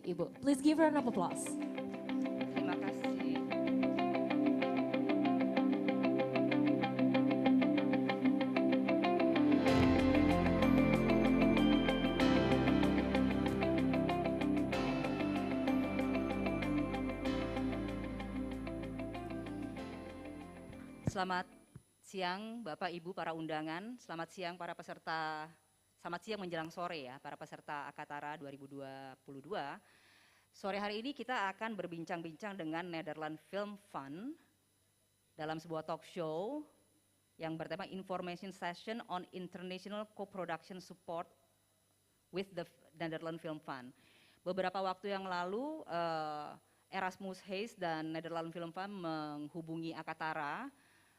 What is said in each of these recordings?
Ibu. Please give her an applause. Terima kasih. Selamat siang Bapak Ibu para undangan, selamat siang para peserta, selamat siang menjelang sore ya para peserta Akatara 2022. Sore hari ini kita akan berbincang-bincang dengan Netherlands Film Fund dalam sebuah talk show yang bertema Information Session on International Co-Production Support with the Netherlands Film Fund. Beberapa waktu yang lalu Erasmus Hayes dan Netherlands Film Fund menghubungi Akatara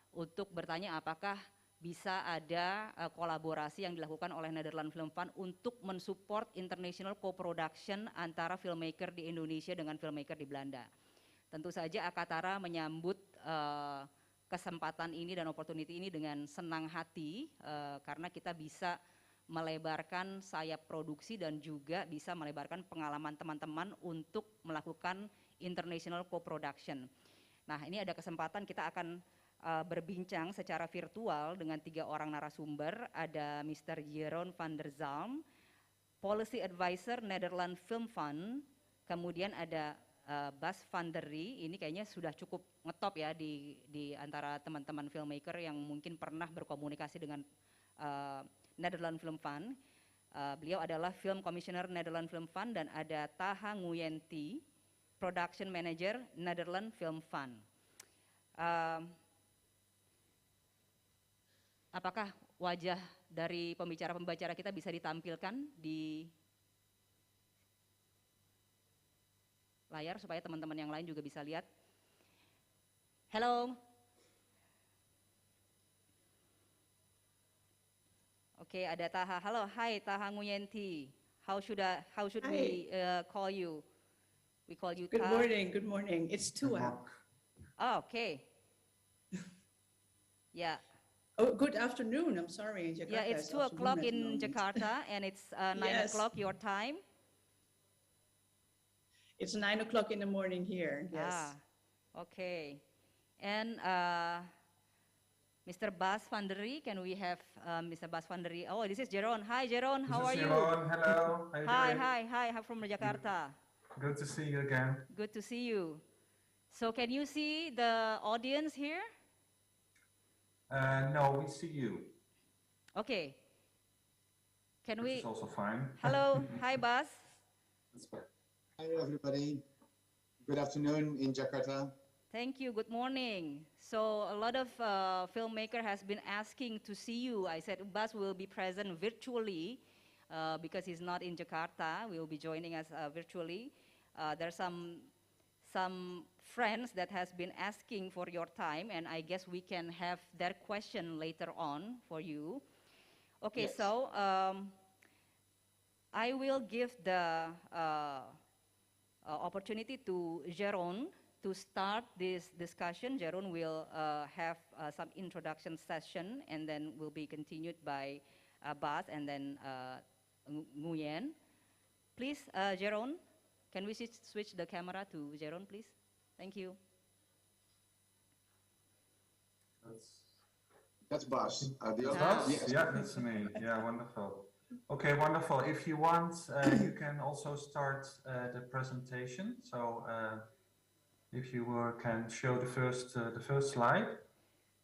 untuk bertanya apakah bisa ada kolaborasi yang dilakukan oleh Netherlands Film Fund untuk mensupport international co-production antara filmmaker di Indonesia dengan filmmaker di Belanda. Tentu saja Akatara menyambut kesempatan ini dan opportunity ini dengan senang hati karena kita bisa melebarkan sayap produksi dan juga bisa melebarkan pengalaman teman-teman untuk melakukan international co-production. Nah, ini ada kesempatan kita akan berbincang secara virtual dengan 3 orang narasumber. Ada Mr. Jeroen van der Zalm, Policy Advisor Netherlands Film Fund, kemudian ada Bas van der Rie, ini kayaknya sudah cukup ngetop ya di antara teman-teman filmmaker yang mungkin pernah berkomunikasi dengan Netherlands Film Fund. Beliau adalah Film Commissioner Netherlands Film Fund dan ada Taha Nguyenti, Production Manager Netherlands Film Fund. Apakah wajah dari pembicara-pembicara kita bisa ditampilkan di layar supaya teman-teman yang lain juga bisa lihat? Hello. Oke, ada Taha. Halo, hi Taha Nguyenti. How should we call you? We call you Good Taha. morning, good morning. It's Tua. Oh, okay. Yeah. Oh, good afternoon. I'm sorry, in Jakarta. Yeah, it's 2 o'clock in Jakarta and it's 9 Yes. o'clock your time. It's 9 o'clock in the morning here. Yes. Ah, okay. And Mr. Bas van der Rie, can we have Mr. Bas van der Rie? Oh, this is Jeroen. Hi, Jeroen. How are you? Jeroen. Hello. How you doing? Hi. I'm from Jakarta. Good to see you again. Good to see you. So, can you see the audience here? No, we see you. Okay. Can we? Which is also fine. Hello. Hi, Bas. Hi, everybody. Good afternoon in Jakarta. Thank you. Good morning. So a lot of filmmaker has been asking to see you. I said Bas will be present virtually because he's not in Jakarta. He will be joining us virtually. There's some friends that has been asking for your time, and I guess we can have their question later on for you. Okay, Yes. so I will give the opportunity to Jeroen to start this discussion. Jeroen will have some introduction session and then will be continued by Bas and then Nguyen. Please, Jeroen, can we switch the camera to Jeroen, please? Thank you. That's Bas. Yes. Yeah, that's me. Yeah, wonderful. Okay, wonderful. If you want, you can also start the presentation. So if you can show the first slide.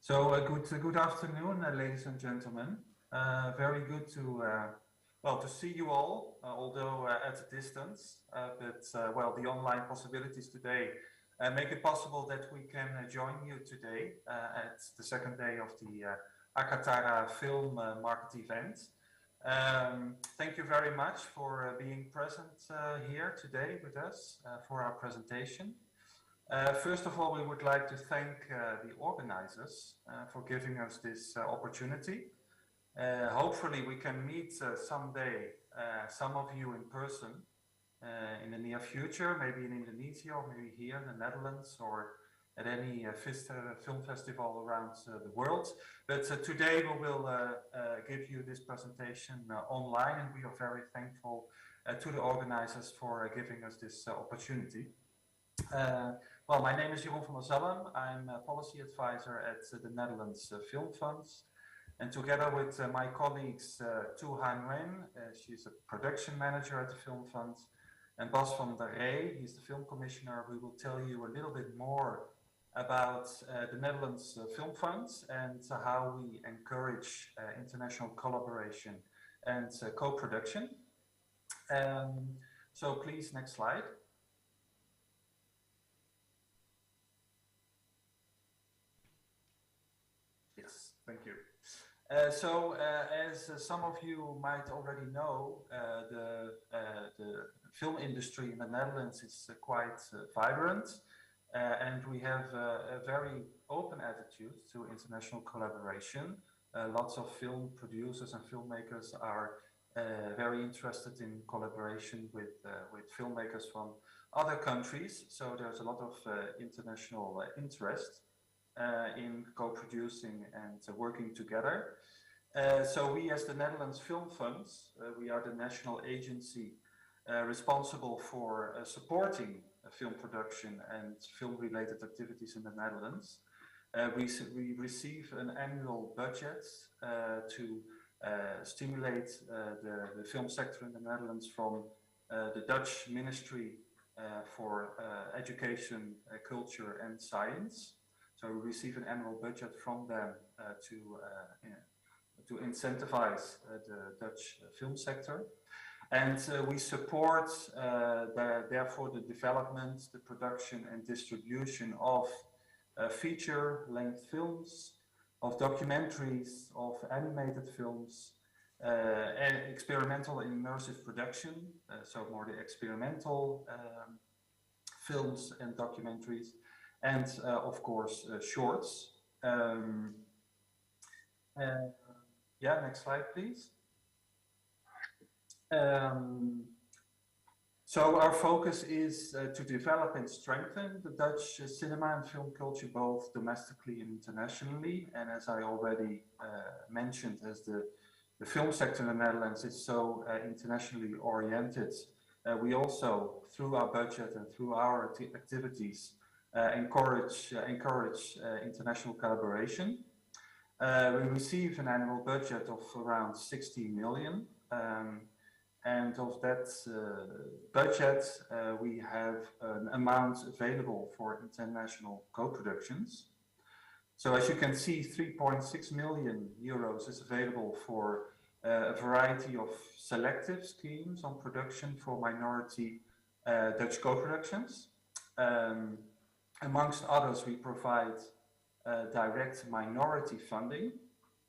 So good afternoon, ladies and gentlemen. Very good to see you all, although at a distance. But the online possibilities today make it possible that we can join you today at the second day of the Akatara Film Market event. Thank you very much for being present here today with us for our presentation. First of all, we would like to thank the organizers for giving us this opportunity. Hopefully we can meet someday some of you in person in the near future, maybe in Indonesia or maybe here in the Netherlands or at any film festival around the world. But today we will give you this presentation online, and we are very thankful to the organizers for giving us this opportunity. Well, my name is Jeroen van der Zalm. I'm a policy advisor at the Netherlands Film Funds. And together with my colleagues, Tu Han Nguyen, she's a production manager at the Film Funds, and Bas van der Rey, he's the film commissioner, we will tell you a little bit more about the Netherlands Film Funds and how we encourage international collaboration and co-production. So please, next slide. Yes, thank you. As some of you might already know, the film industry in the Netherlands is quite vibrant, and we have a very open attitude to international collaboration. Lots of film producers and filmmakers are very interested in collaboration with filmmakers from other countries, so there's a lot of international interest in co-producing and working together. So we, as the Netherlands Film Funds, we are the national agency responsible for supporting film production and film-related activities in the Netherlands. We receive an annual budget to stimulate the film sector in the Netherlands from the Dutch Ministry for Education, Culture and Science. So we receive an annual budget from them to incentivize the Dutch film sector. And we support, therefore, the development, the production and distribution of feature-length films, of documentaries, of animated films, and experimental and immersive production, so more the experimental films and documentaries, and of course shorts. Yeah, next slide, please. So our focus is to develop and strengthen the Dutch cinema and film culture, both domestically and internationally. And as I already mentioned, as the film sector in the Netherlands is so internationally oriented, we also, through our budget and through our activities, encourage international collaboration. We receive an annual budget of around 60 million. And of that budget, we have an amount available for international co-productions. So as you can see, 3.6 million euros is available for a variety of selective schemes on production for minority Dutch co-productions. Amongst others, we provide direct minority funding,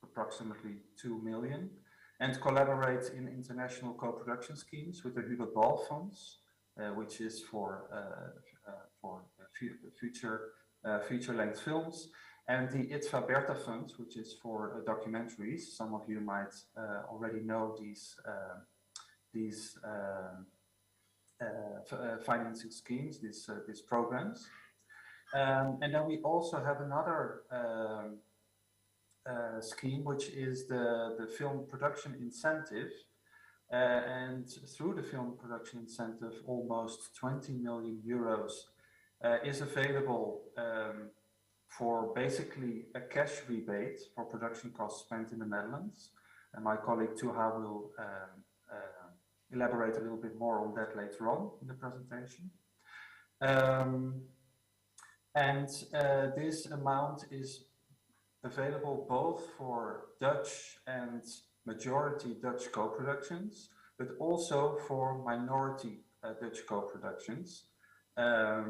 approximately 2 million, and collaborate in international co-production schemes with the Hubert Ball Funds, which is for feature-length films, and the Itva Bertha Funds, which is for documentaries. Some of you might already know these financing schemes, these programs. And then we also have another scheme, which is the film production incentive, and through the film production incentive, almost 20 million euros is available for basically a cash rebate for production costs spent in the Netherlands. And my colleague Tuha will elaborate a little bit more on that later on in the presentation. This amount is available both for Dutch and majority Dutch co-productions, but also for minority Dutch co-productions. Yeah,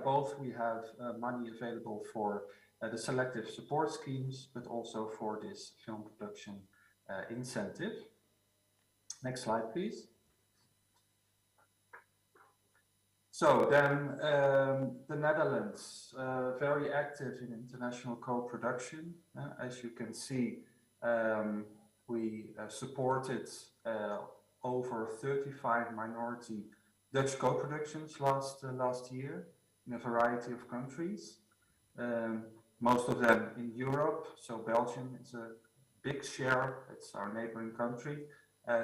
both we have money available for the selective support schemes, but also for this film production incentive. Next slide, please. So then the Netherlands, very active in international co-production. As you can see, we supported over 35 minority Dutch co-productions last year in a variety of countries. Most of them in Europe, so Belgium is a big share, it's our neighboring country.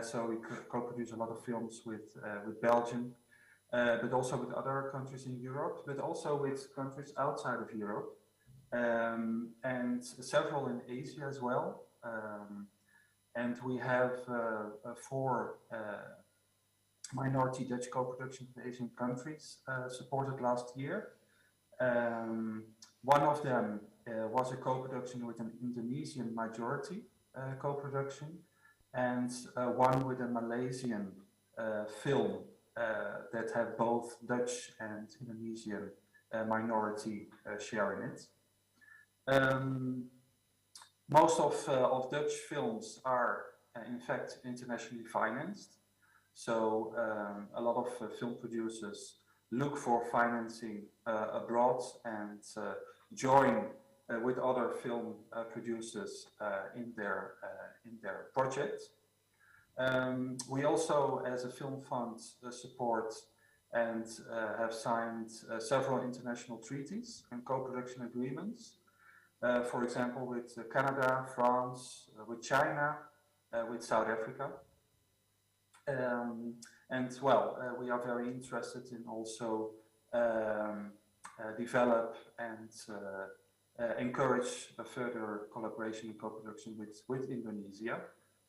So we co-produce a lot of films with Belgium, but also with other countries in Europe, but also with countries outside of Europe, and several in Asia as well. And we have 4 minority Dutch co-productions in Asian countries supported last year. One of them was a co-production with an Indonesian majority co-production, and one with a Malaysian film that had both Dutch and Indonesian minority share in it. Most of Dutch films are in fact internationally financed. So a lot of film producers look for financing abroad and join with other film producers in their projects. We also, as a film fund, support and have signed several international treaties and co-production agreements. For example, with Canada, France, with China, with South Africa. And well, we are very interested in also develop and encourage a further collaboration and co-production with Indonesia.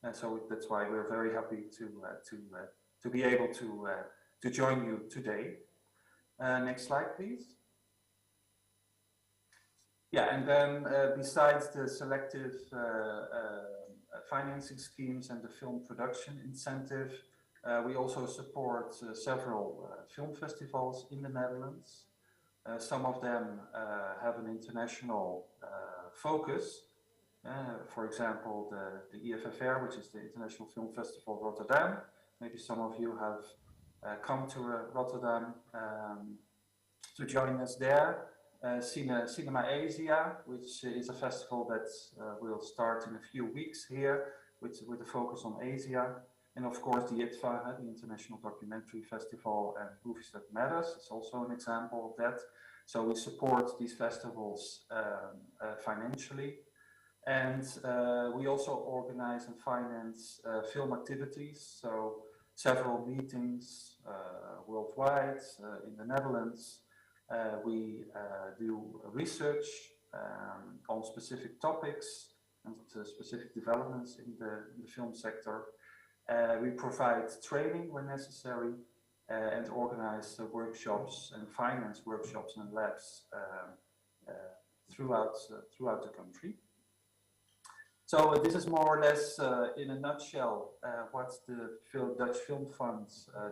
And so that's why we're very happy to be able to join you today. Next slide, please. Yeah, and then besides the selective financing schemes and the film production incentive, we also support several film festivals in the Netherlands. Some of them have an international focus. For example, the EFFR, which is the International Film Festival Rotterdam. Maybe some of you have come to Rotterdam to join us there. Cinema Asia, which is a festival that will start in a few weeks here with a focus on Asia. And of course the IDFA, the International Documentary Festival and Movies That Matters, is also an example of that. So we support these festivals financially. And we also organize and finance film activities. So several meetings worldwide, in the Netherlands. We do research on specific topics and specific developments in the film sector. We provide training when necessary and organize workshops and finance workshops and labs throughout the country. So this is more or less, in a nutshell, what the Dutch Film Fund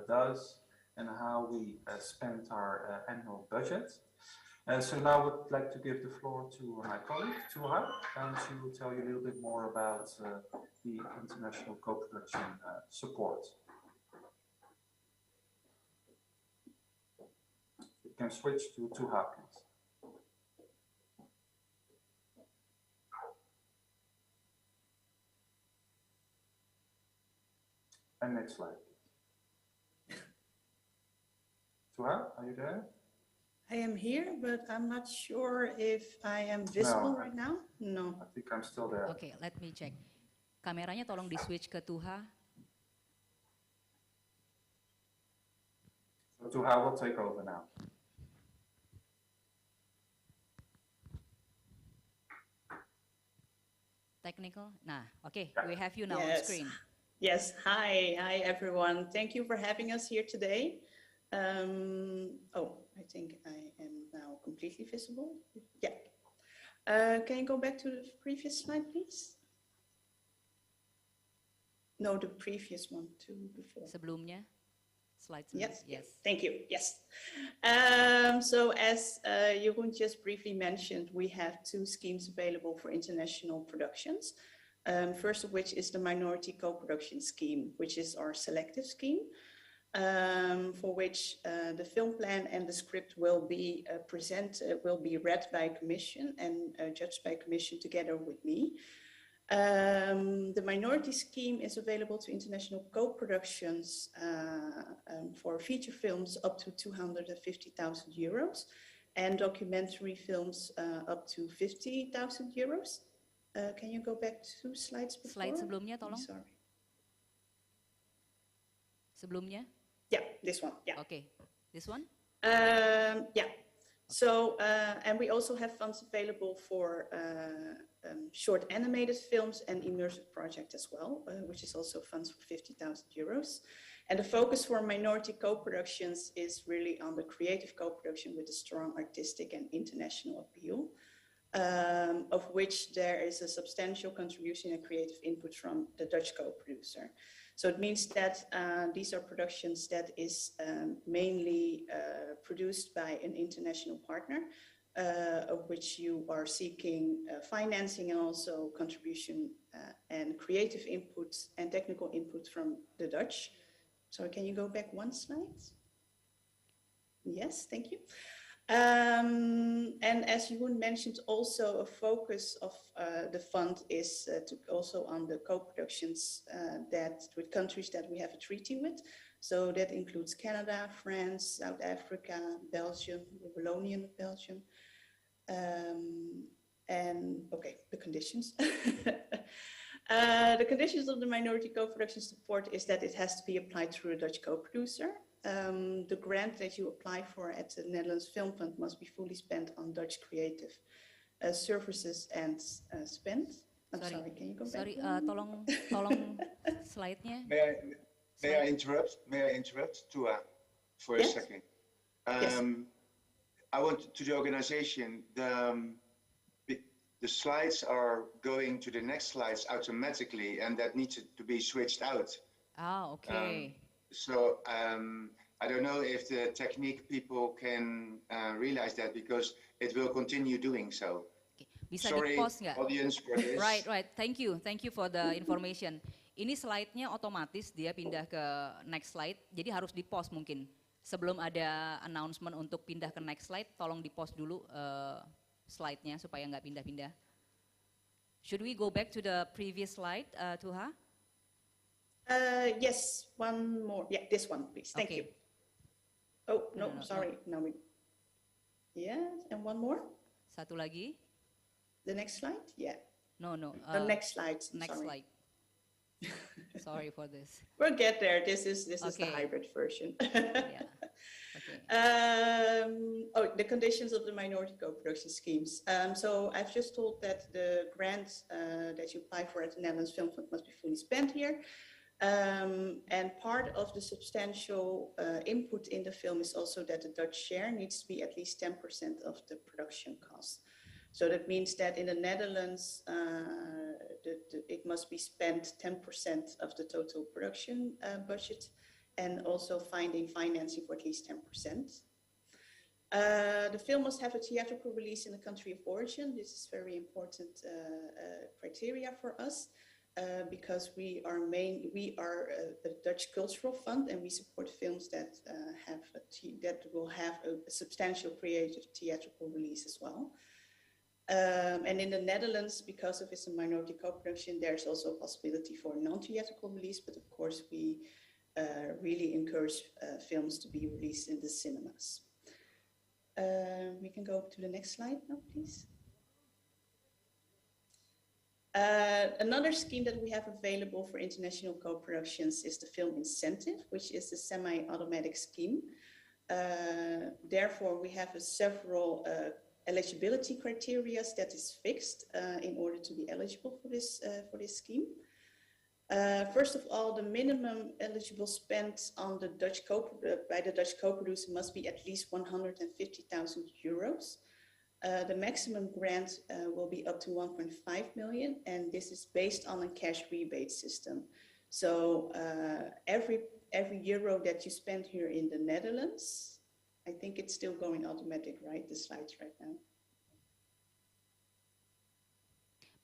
does and how we spend our annual budget. So now I would like to give the floor to my colleague, Tuha, and she will tell you a little bit more about the international co-production support. You can switch to Tuha, please. And next slide. Tuha, are you there? I am here, but I'm not sure if I am visible right now. No. I think I'm still there. Okay, let me check. Kameranya tolong di switch ke Tuha. So Tuha will take over now. Technical. Nah, okay, we have you now on screen. Yes, hi everyone. Thank you for having us here today. I think I am now completely visible. Yeah. Can you go back to the previous slide, please? No, the previous one too before. Sebelumnya. Slides. Yes. Thank you. Yes. So as Jeroen just briefly mentioned, we have 2 schemes available for international productions. First of which is the minority co-production scheme, which is our selective scheme, for which the film plan and the script will be read by commission and judged by commission together with me. The minority scheme is available to international co-productions for feature films up to 250,000 euros and documentary films up to 50,000 euros. Can you go back 2 slides before? Slide sebelumnya tolong. Sorry. Sebelumnya? Yeah, this one. Yeah. Okay, this one? Yeah. So, and we also have funds available for short animated films and immersive project as well, which is also funds for 50,000 euros. And the focus for minority co-productions is really on the creative co-production with a strong artistic and international appeal, of which there is a substantial contribution and creative input from the Dutch co-producer. So it means that these are productions that is mainly produced by an international partner, of which you are seeking financing and also contribution and creative input and technical input from the Dutch. So can you go back one slide? Yes, thank you. And as Jeroen mentioned, also a focus of the fund is to also on the co-productions that with countries that we have a treaty with. So that includes Canada, France, South Africa, Belgium, the Wallonian of Belgium. And okay, the conditions. The conditions of the minority co-production support is that it has to be applied through a Dutch co-producer. The grant that you apply for at the Netherlands Film Fund must be fully spent on Dutch creative services and spent. I'm sorry, can you go back? Sorry, tolong slide-nya. May I interrupt? May I interrupt, Tua, for a second? Yes. I want to the organization, the slides are going to the next slides automatically, and that needs to be switched out. Ah, okay. So I don't know if the technique people can realize that, because it will continue doing so. Okay. Bisa Sorry, di-pause nggak? audience, for this. Right. Thank you for the information. Ini slide-nya otomatis dia pindah ke next slide, jadi harus di-pause mungkin. Sebelum ada announcement untuk pindah ke next slide, tolong di-pause dulu slide-nya supaya nggak pindah-pindah. Should we go back to the previous slide, Tuha? Yes, one more. Yeah, this one, please. Thank you. Oh, no, sorry. No. Yes, and one more. Satu lagi. The next slide? Yeah. No. The next slide. Next sorry. slide. Sorry for this. We'll get there. This is the hybrid version. Yeah. Okay. The conditions of the minority co-production schemes. So I've just told that the grant that you apply for at the Netherlands Film Fund must be fully spent here. And part of the substantial input in the film is also that the Dutch share needs to be at least 10% of the production cost. So that means that in the Netherlands, it must be spent 10% of the total production budget, and also finding financing for at least 10%. The film must have a theatrical release in the country of origin. This is very important criteria for us. Because we are a Dutch cultural fund, and we support films that will have a substantial creative theatrical release as well. And in the Netherlands, because of it's a minority co-production, there's also a possibility for non-theatrical release. But of course, we really encourage films to be released in the cinemas. We can go to the next slide now, please. Another scheme that we have available for international co-productions is the film incentive, which is a semi-automatic scheme. Therefore, we have several eligibility criteria that is fixed in order to be eligible for this scheme. First of all, the minimum eligible spend on the by the Dutch co-producer must be at least 150,000 euros. The maximum grant will be up to 1.5 million, and this is based on a cash rebate system. So every euro that you spend here in the Netherlands, I think it's still going automatic, right? The slides right now.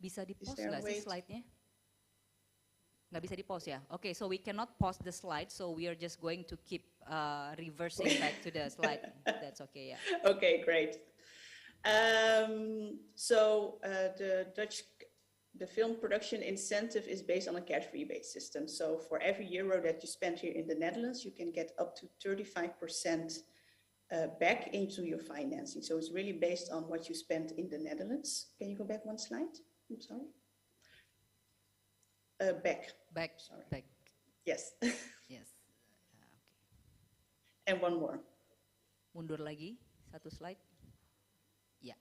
Bisa di-pause nggak sih slide-nya? Nggak bisa di-pause ya? Okay, so we cannot pause the slide, so we are just going to keep reversing back to the slide. That's okay, yeah. Okay, great. The film production incentive is based on a cash rebate system. So for every euro that you spend here in the Netherlands, you can get up to 35% back into your financing. So it's really based on what you spent in the Netherlands. Can you go back one slide? I'm sorry. Back. Back. Sorry. Back. Yes. Yes. And one more. Mundur lagi, satu slide. Ya.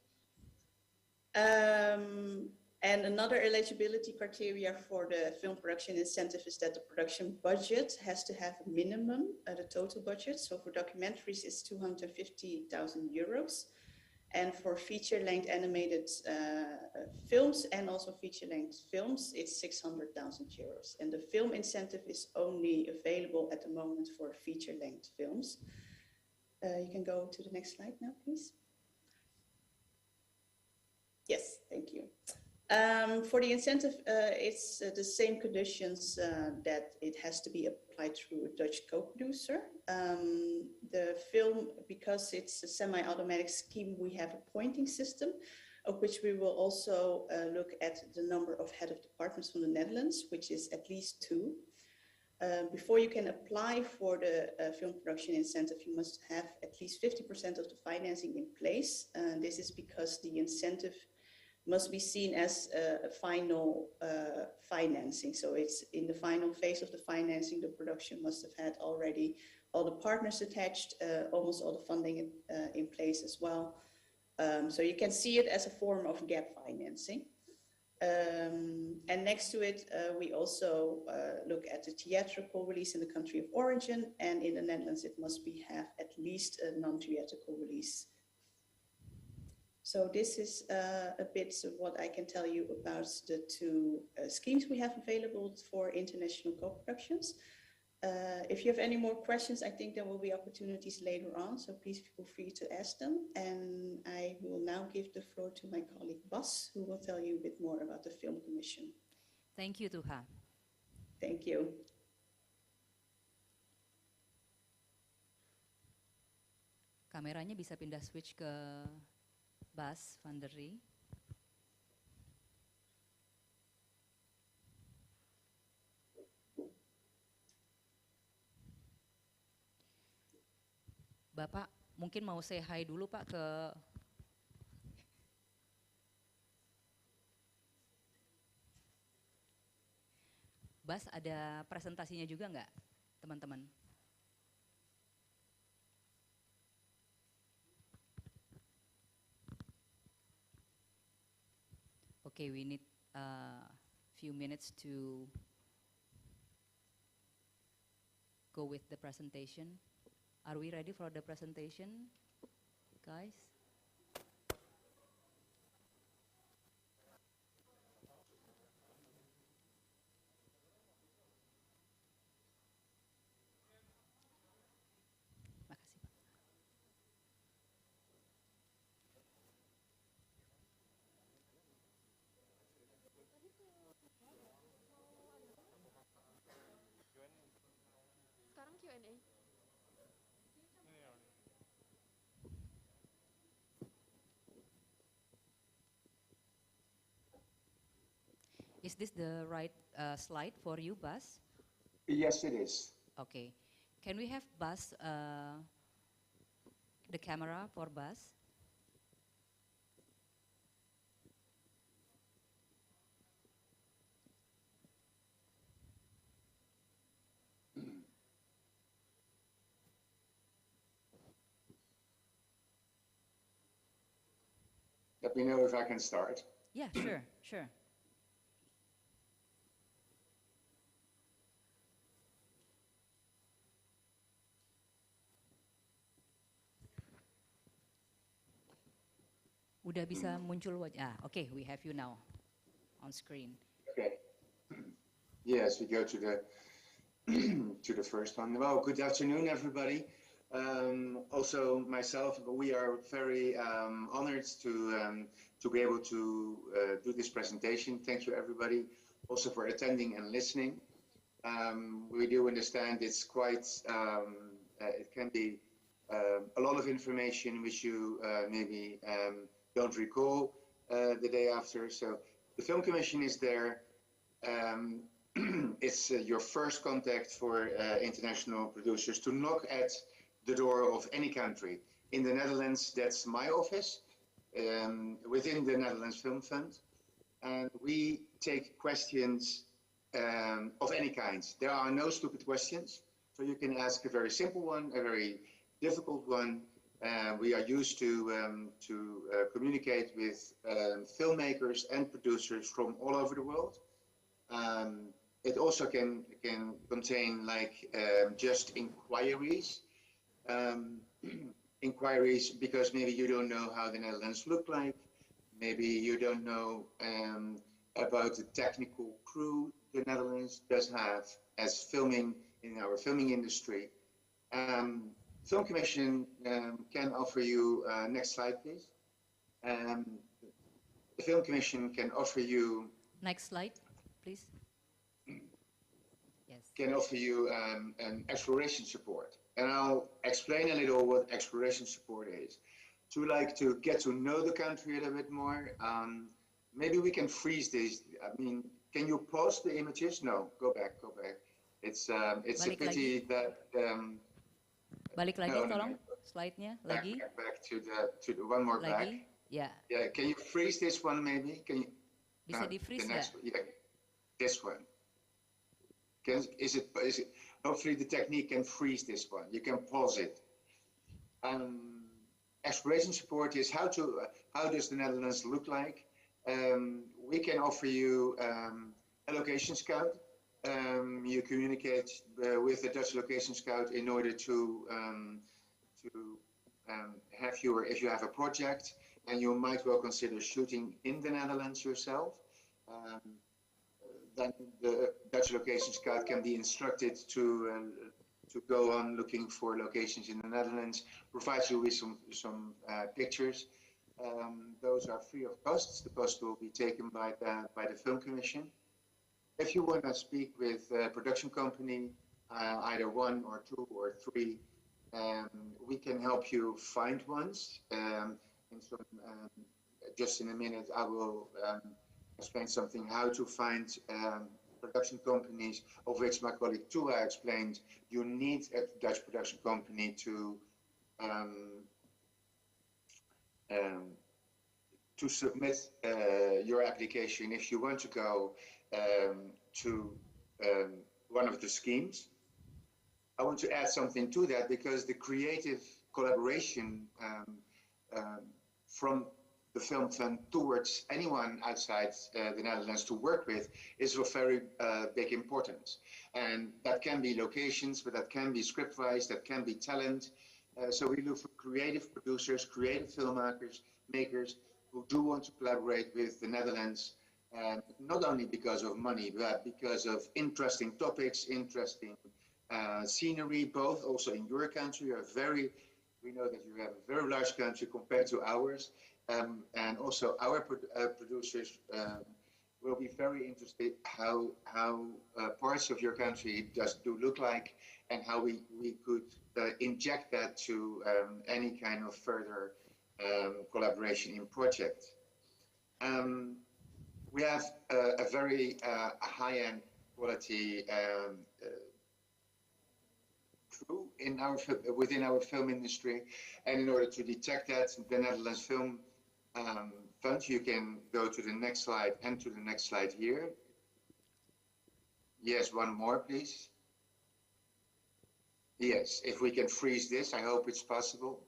And another eligibility criteria for the film production incentive is that the production budget has to have a minimum, the total budget. So for documentaries, it's 250,000 euros. And for feature-length animated films and also feature-length films, it's 600,000 euros. And the film incentive is only available at the moment for feature-length films. You can go to the next slide now, please. Yes, thank you. For the incentive, it's the same conditions that it has to be applied through a Dutch co-producer. The film, because it's a semi-automatic scheme, we have a pointing system, of which we will also look at the number of head of departments from the Netherlands, which is at least 2. Before you can apply for the film production incentive, you must have at least 50% of the financing in place. This is because the incentive must be seen as a final financing. So it's in the final phase of the financing, the production must have had already all the partners attached, almost all the funding in place as well. So you can see it as a form of gap financing. And next to it, we also look at the theatrical release in the country of origin, and in the Netherlands, it must have at least a non-theatrical release. So this is a bit of what I can tell you about the 2 schemes we have available for international co-productions. If you have any more questions, I think there will be opportunities later on, so please feel free to ask them. And I will now give the floor to my colleague Bas, who will tell you a bit more about the Film Commission. Thank you, Tuha. Thank you. Kameranya bisa pindah switch ke Bas van der Rie. Bapak mungkin mau say hi dulu Pak ke Bas, ada presentasinya juga nggak teman-teman? Okay, we need a few minutes to go with the presentation. Are we ready for the presentation, guys? Makasih, Pak. Sekarang Q&A. Is this the right slide for you, Bas? Yes, it is. Okay. Can we have Bas, the camera for Bas? Let me know if I can start. Yeah, sure, sure. Udah bisa muncul wajah. Okay, we have you now on screen. Okay. Yes, we go to the to the first one. Well, good afternoon, everybody. Also, myself, we are very honored to be able to do this presentation. Thank you, everybody, also for attending and listening. We do understand it's quite, it can be a lot of information which you maybe don't recall the day after. So the Film Commission is there. It's your first contact for international producers to knock at the door of any country. In the Netherlands, that's my office, within the Netherlands Film Fund. And we take questions of any kind. There are no stupid questions. So you can ask a very simple one, a very difficult one. We are used to communicate with filmmakers and producers from all over the world. It also can contain like just inquiries. Inquiries because maybe you don't know how the Netherlands look like. Maybe you don't know about the technical crew the Netherlands does have as filming in our filming industry. Film Commission can offer you, next slide please. The Film Commission can offer you... Next slide, please. Yes. Can offer you an exploration support. And I'll explain a little what exploration support is. To get to know the country a little bit more, maybe we can freeze this. I mean, can you pause the images? No, go back. It's a pity that... Balik lagi tolong, slide-nya lagi. Back to the one more back. Yeah. Yeah, can you freeze this one maybe? Can you? Bisa di-freeze nggak? Yeah, this one. Is it? Hopefully the technique can freeze this one. You can pause it. Exploration support is how does the Netherlands look like? We can offer you a location scout. You communicate with the Dutch location scout in order to have if you have a project and you might well consider shooting in the Netherlands yourself. Then the Dutch location scout can be instructed to go on looking for locations in the Netherlands, provide you with some pictures. Those are free of cost. The cost will be taken by the Film Commission. If you want to speak with a production company, either one or two or three, we can help you find ones. Just in a minute, I will explain something how to find production companies, of which my colleague Tua explained. You need a Dutch production company to submit your application if you want to go to one of the schemes. I want to add something to that because the creative collaboration from the Film Fund towards anyone outside the Netherlands to work with is of very big importance. And that can be locations, but that can be script-wise, that can be talent. So we look for creative producers, creative filmmakers who do want to collaborate with the Netherlands, not only because of money, but because of interesting topics, interesting scenery, both also in your country. We know that you have a very large country compared to ours. And also our producers will be very interested how parts of your country do look like and how we could inject that to any kind of further collaboration in project. We have a very high-end quality crew within our film industry, and in order to detect that, the Netherlands Film Fund, you can go to the next slide and to the next slide here. Yes, one more, please. Yes, if we can freeze this, I hope it's possible.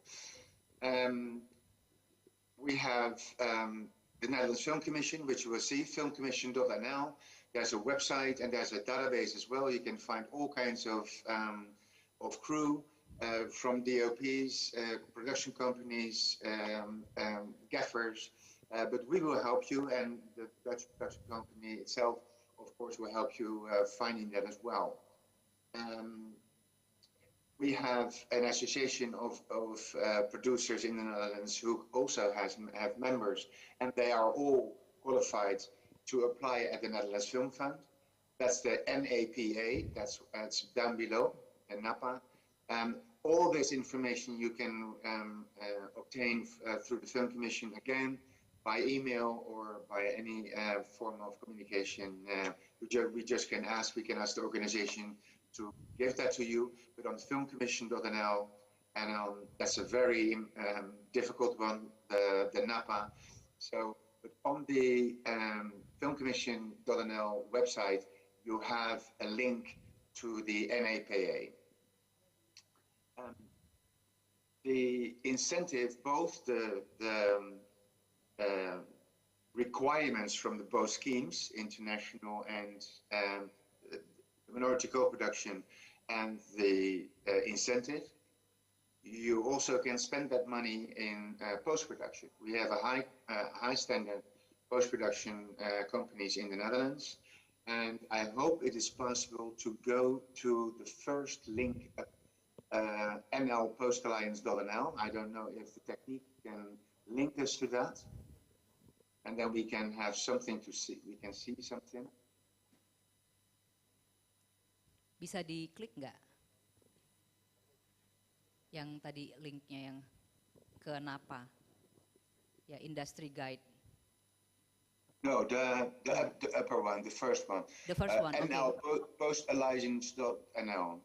We have the Netherlands Film Commission, which you will see, filmcommission.nl. There's a website and there's a database as well. You can find all kinds of crew, from DOPs, production companies, gaffers, but we will help you, and the Dutch production company itself, of course, will help you finding that as well. We have an association of producers in the Netherlands who also have members, and they are all qualified to apply at the Netherlands Film Fund. That's the NAPA, that's down below, and NAPA. All this information you can obtain through the Film Commission, again, by email or by any form of communication. We just can ask the organization to give that to you, but on filmcommission.nl, and that's a very difficult one, the NAPA. So, but on the filmcommission.nl website, you have a link to the NAPA. the incentive, both the requirements from the both schemes, international and minority co-production, and the incentive, you also can spend that money in post-production. We have a high standard post-production companies in the Netherlands, and I hope it is possible to go to the first link, nl-postalliance.nl. I don't know if the technique can link us to that, and then we can have something to see. We can see something. Bisa diklik nggak? Yang tadi linknya yang kenapa? Ya, industry guide. No, the upper one, the first one. The first one, NL, okay. postalliance.nl.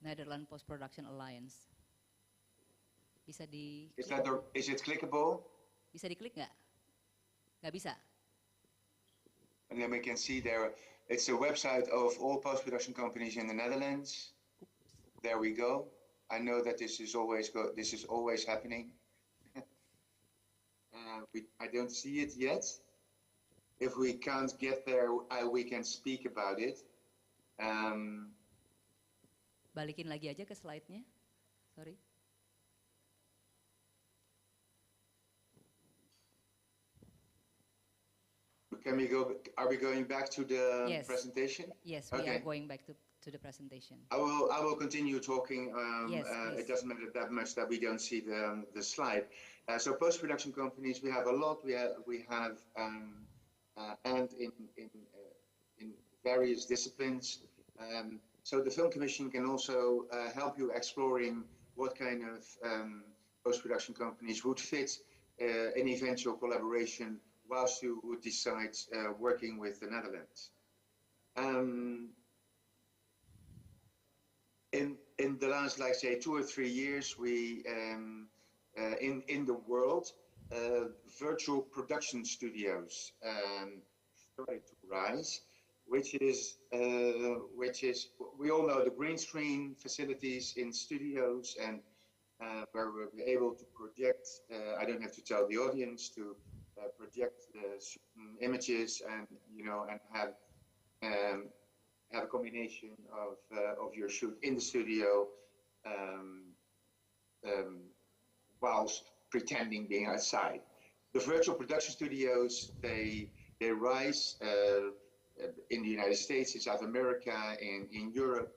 Netherlands Post Production Alliance. Bisa di. Is it clickable? Bisa diklik nggak? Nggak bisa. And then we can see there, it's a website of all post-production companies in the Netherlands. There we go. I know that this is always happening. I don't see it yet. If we can't get there, we can speak about it. Balikin lagi aja ke slide-nya. Sorry. Can we go? Are we going back to the Yes. presentation? Yes, we Okay. are going back to the presentation. I will continue talking. Yes, it doesn't matter that much that we don't see the slide. So post-production companies, we have a lot. We have and in various disciplines. So the Film Commission can also help you exploring what kind of post-production companies would fit an eventual collaboration whilst you would decide working with the Netherlands. In the last, like say, 2 or 3 years, we in the world, virtual production studios started to rise, which is we all know the green screen facilities in studios and where we're able to project. I don't have to tell the audience to project certain images and and have a combination of your shoot in the studio whilst pretending being outside. The virtual production studios, they rise in the United States, in South America, in Europe,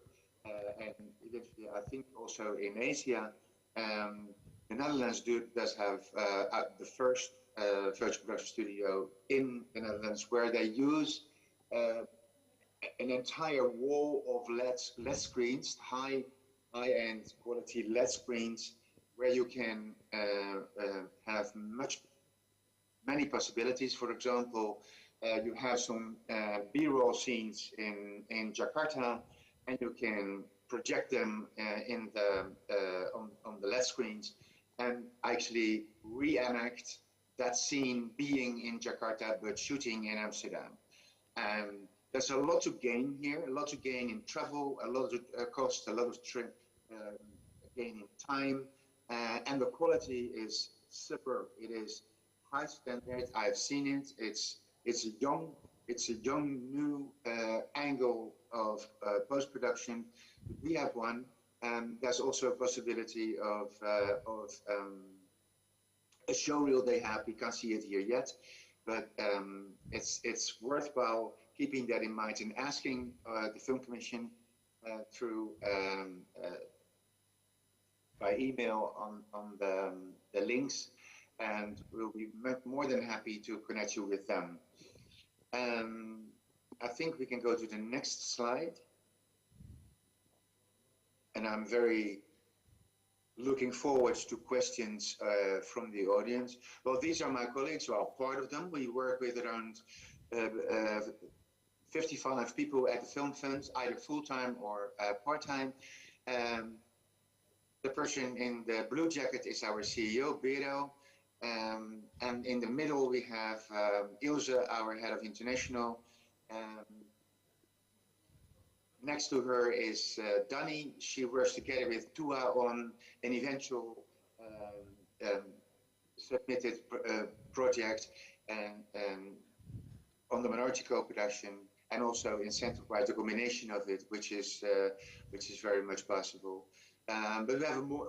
and eventually I think also in Asia. The Netherlands does have the first virtual production studio in the Netherlands, where they use an entire wall of LED screens, high-end quality LED screens, where you can have many possibilities. For example, you have some B-roll scenes in Jakarta, and you can project them on the LED screens and actually reenact that scene being in Jakarta but shooting in Amsterdam. There's a lot to gain here, a lot to gain in travel, a lot of cost, a lot of gain in time, and the quality is superb. It is high standard. I've seen it. It's a young new angle of post-production. We have one. There's also a possibility of a showreel they have. We can't see it here yet, but it's worthwhile keeping that in mind and asking the Film Commission through by email on the links, and we'll be more than happy to connect you with them. I think we can go to the next slide. And I'm very looking forward to questions from the audience. Well, these are my colleagues, well, part of them. We work with around 55 people at the Film Fund, either full-time or part-time. The person in the blue jacket is our CEO, Bero. And in the middle, we have Ilse, our head of international. next to her is Dani. She works together with Tua on an eventual submitted project and on the minority co-production, and also incentivize the combination of it, which is very much possible. But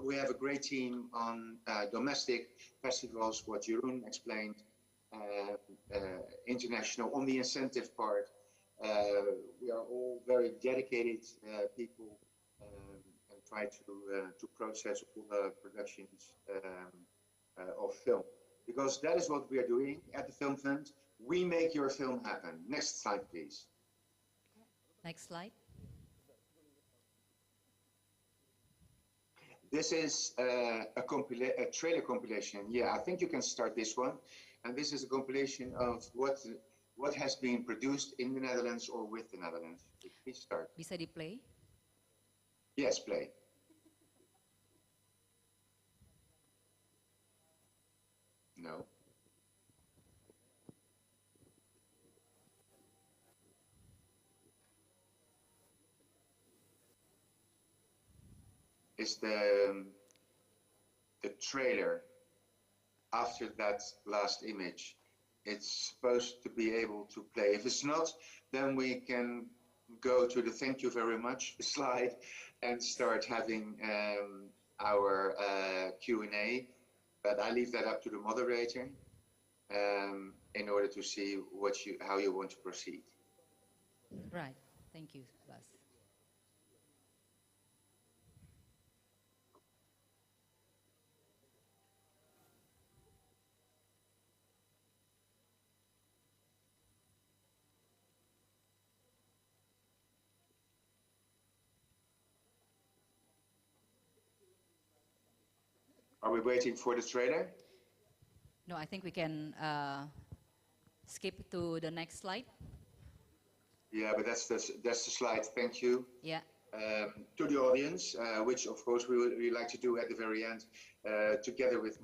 we have a great team on domestic festivals, what Jeroen explained, international on the incentive part. We are all very dedicated people and try to process all the productions of film, because that is what we are doing at the Film Fund. We make your film happen. Next slide, please. Next slide. This is a trailer compilation. Yeah, I think you can start this one. And this is a compilation of what has been produced in the Netherlands or with the Netherlands. Please start. Bisa di play? Yes, play. No. Is the trailer after that last image? It's supposed to be able to play. If it's not, then we can go to the thank you very much slide and start having our Q&A. But I leave that up to the moderator in order to see how you want to proceed. Right. Thank you, Bas. Are we waiting for the trailer? No, I think we can skip to the next slide. Yeah, but that's the slide. Thank you. Yeah. To the audience, which of course we like to do at the very end, together with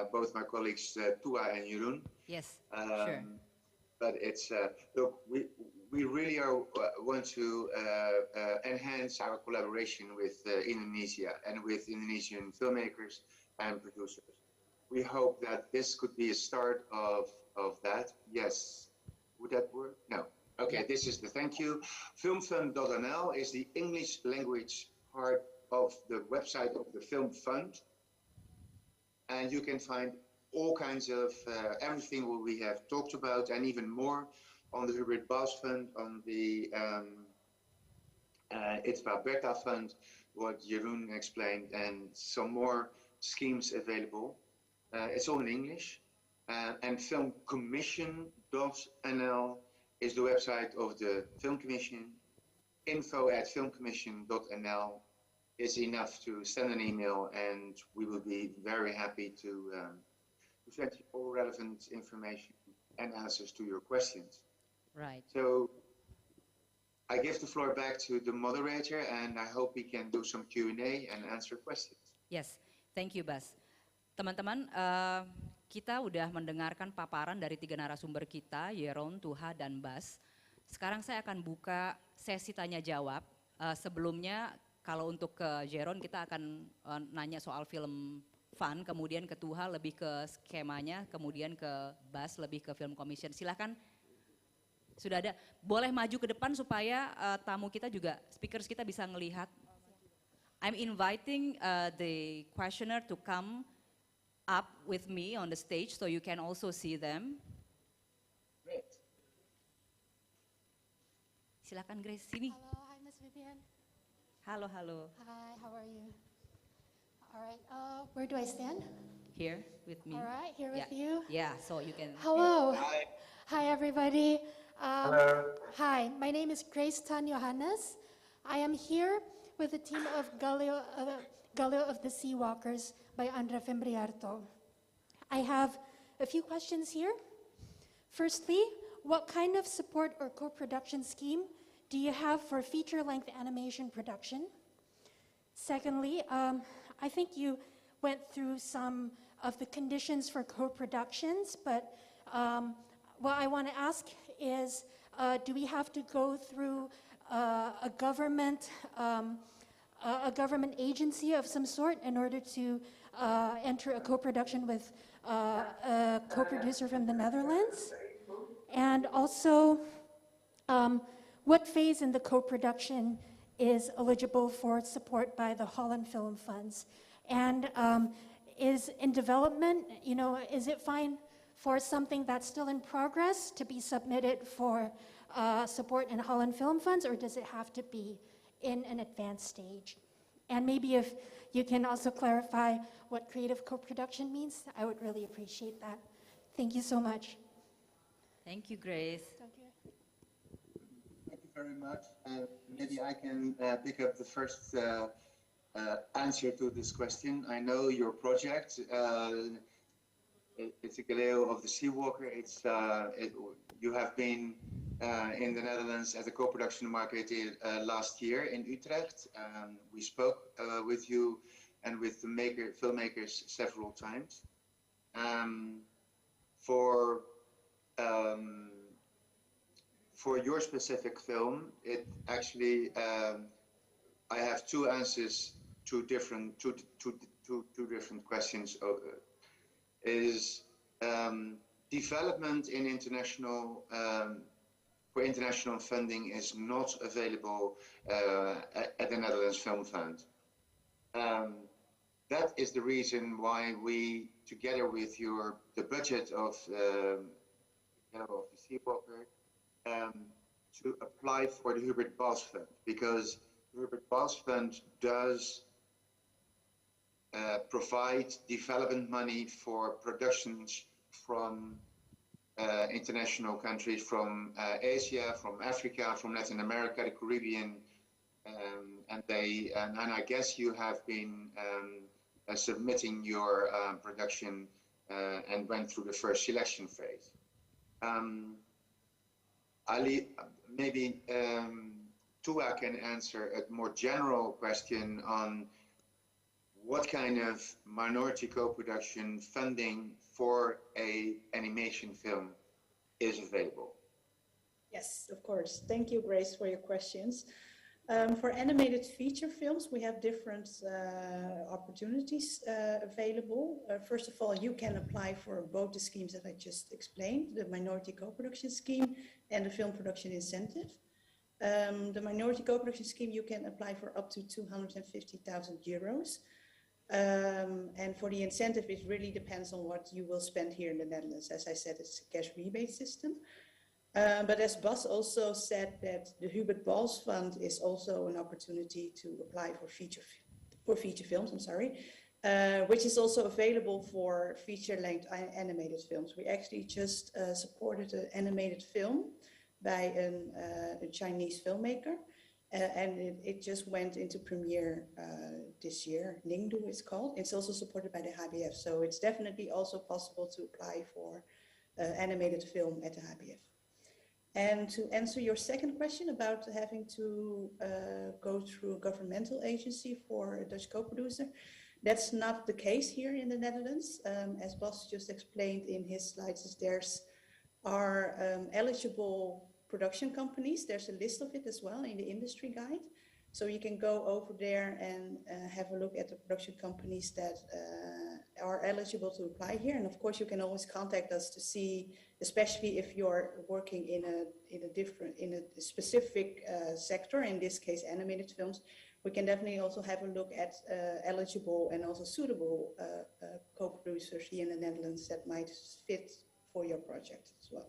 both my colleagues Tua and Jeroen. Yes. Sure. But it's look, we really want to enhance our collaboration with Indonesia and with Indonesian filmmakers and producers. We hope that this could be a start of that. Yes. Would that work? No. Okay, yeah. This is the thank you. Filmfund.nl is the English language part of the website of the Film Fund. And you can find all kinds of everything what we have talked about and even more on the Hubert Bas Fund, on the Itva Berta Fund, what Jeroen explained, and some more schemes available. It's all in English. And filmcommission.nl is the website of the Film Commission. info@filmcommission.nl is enough to send an email, and we will be very happy to send you all relevant information and answers to your questions. Right. So I give the floor back to the moderator, and I hope we can do some Q&A and answer questions. Yes, thank you, Bas. Teman-teman, kita udah mendengarkan paparan dari 3 narasumber kita, Jeroen, Tua, dan Bas. Sekarang saya akan buka sesi tanya jawab. Sebelumnya, kalau untuk ke Jeroen kita akan nanya soal film fun, kemudian ke Tua lebih ke skemanya, kemudian ke Bas lebih ke film commission. Silahkan, sudah ada. Boleh maju ke depan supaya tamu kita juga, speakers kita bisa ngelihat. I'm inviting the questioner to come up with me on the stage so you can also see them. Great. Silakan Grace, sini. Hello, hi Ms. Vivian. Halo, halo. Hi, how are you? All right, where do I stand? Here with me. All right, here Yeah. with you. Yeah, so you can. Hello. Hi. Hi, everybody. Hello. Hi, my name is Grace Tan Johannes. I am here with the team of Galileo of the Sea Walkers by Andra Fembriarto. I have a few questions here. Firstly, what kind of support or co-production scheme do you have for feature-length animation production? Secondly, I think you went through some of the conditions for co-productions, but what I want to ask is, do we have to go through a government agency of some sort in order to enter a co-production with a co-producer from the Netherlands? And also, what phase in the co-production is eligible for support by the Holland Film Funds? And is in development, is it fine for something that's still in progress to be submitted for support in Holland Film Funds, or does it have to be in an advanced stage? And maybe if you can also clarify what creative co-production means, I would really appreciate that. Thank you so much. Thank you, Grace. Thank you. Thank you very much. Maybe I can pick up the first answer to this question. I know your project. It's a Galileo of the Seawalker. You have been in the Netherlands at the co-production market last year in Utrecht. We spoke with you and with the filmmakers several times. For your specific film, it actually I have two answers to different questions. Is development in international for international funding is not available at the Netherlands Film Fund. That is the reason why we, together with the budget of the Seawalker, to apply for the Hubert Bos Fund, because the Hubert Bos Fund does provide development money for productions from international countries, from Asia, from Africa, from Latin America, the Caribbean, and I guess you have been submitting your production and went through the first selection phase. Maybe Tua can answer a more general question on what kind of minority co-production funding for an animation film is available. Yes, of course. Thank you, Grace, for your questions. For animated feature films, we have different opportunities available. First of all, you can apply for both the schemes that I just explained, the minority co-production scheme and the film production incentive. The minority co-production scheme, you can apply for up to 250,000 euros. And for the incentive, it really depends on what you will spend here in the Netherlands. As I said, it's a cash rebate system. But as Bas also said, that the Hubert Bos Fund is also an opportunity to apply for feature films, which is also available for feature-length animated films. We actually just supported an animated film by a Chinese filmmaker. And it just went into premiere this year. Ningdu is called. It's also supported by the HBF. So it's definitely also possible to apply for animated film at the HBF. And to answer your second question about having to go through a governmental agency for a Dutch co-producer, that's not the case here in the Netherlands. As Bas just explained in his slides, are eligible production companies. There's a list of it as well in the industry guide. So you can go over there and have a look at the production companies that are eligible to apply here. And of course, you can always contact us to see, especially if you're working in a specific sector, in this case, animated films. We can definitely also have a look at eligible and also suitable co-producers here in the Netherlands that might fit for your project as well.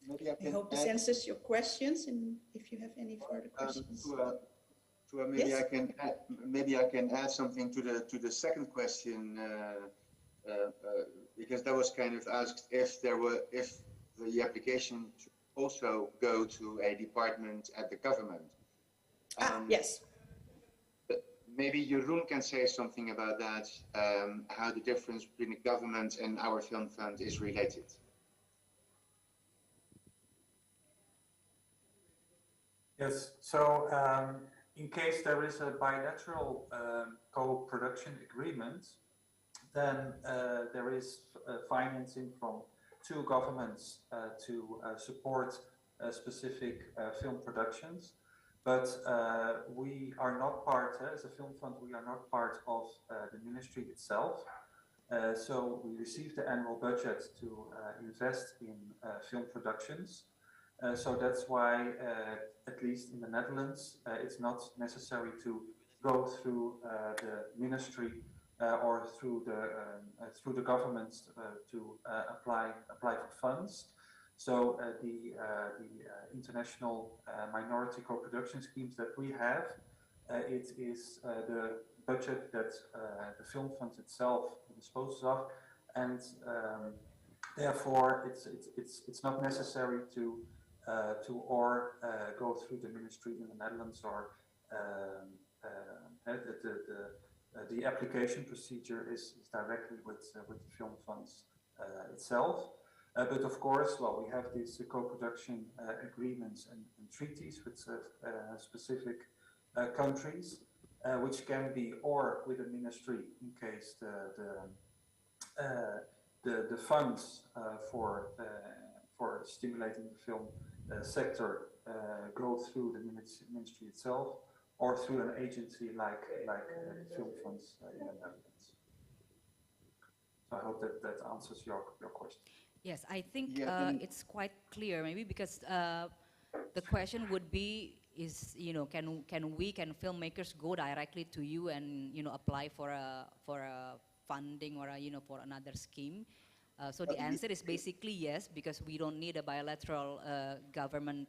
I hope this answers your questions, and if you have any further questions. Maybe yes? I can add something to the second question, because that was kind of asked if the application should also go to a department at the government. Yes. Maybe Jeroen can say something about that, how the difference between the government and our film fund is related. Yes, so in case there is a bilateral co-production agreement, then there is financing from two governments to support specific film productions. But we are not part, as a film fund, we are not part of the ministry itself. So we receive the annual budget to invest in film productions. So that's why, at least in the Netherlands, it's not necessary to go through the ministry or through the governments to apply for funds. So the international minority co-production schemes that we have, it is the budget that the film fund itself disposes of, and therefore it's not necessary to go through the ministry in the Netherlands, or the application procedure is directly with the film funds itself. But of course, well, we have these co-production agreements and treaties with specific countries, which can be or with the ministry in case the funds for stimulating the film sector go through the ministry itself, or through an agency like film funds in the Netherlands. So I hope that answers your question. Yes, I think Yeah, it's quite clear, maybe because the question would be, is, can filmmakers go directly to you and apply for a funding or for another scheme? So the answer is basically yes, because we don't need a bilateral government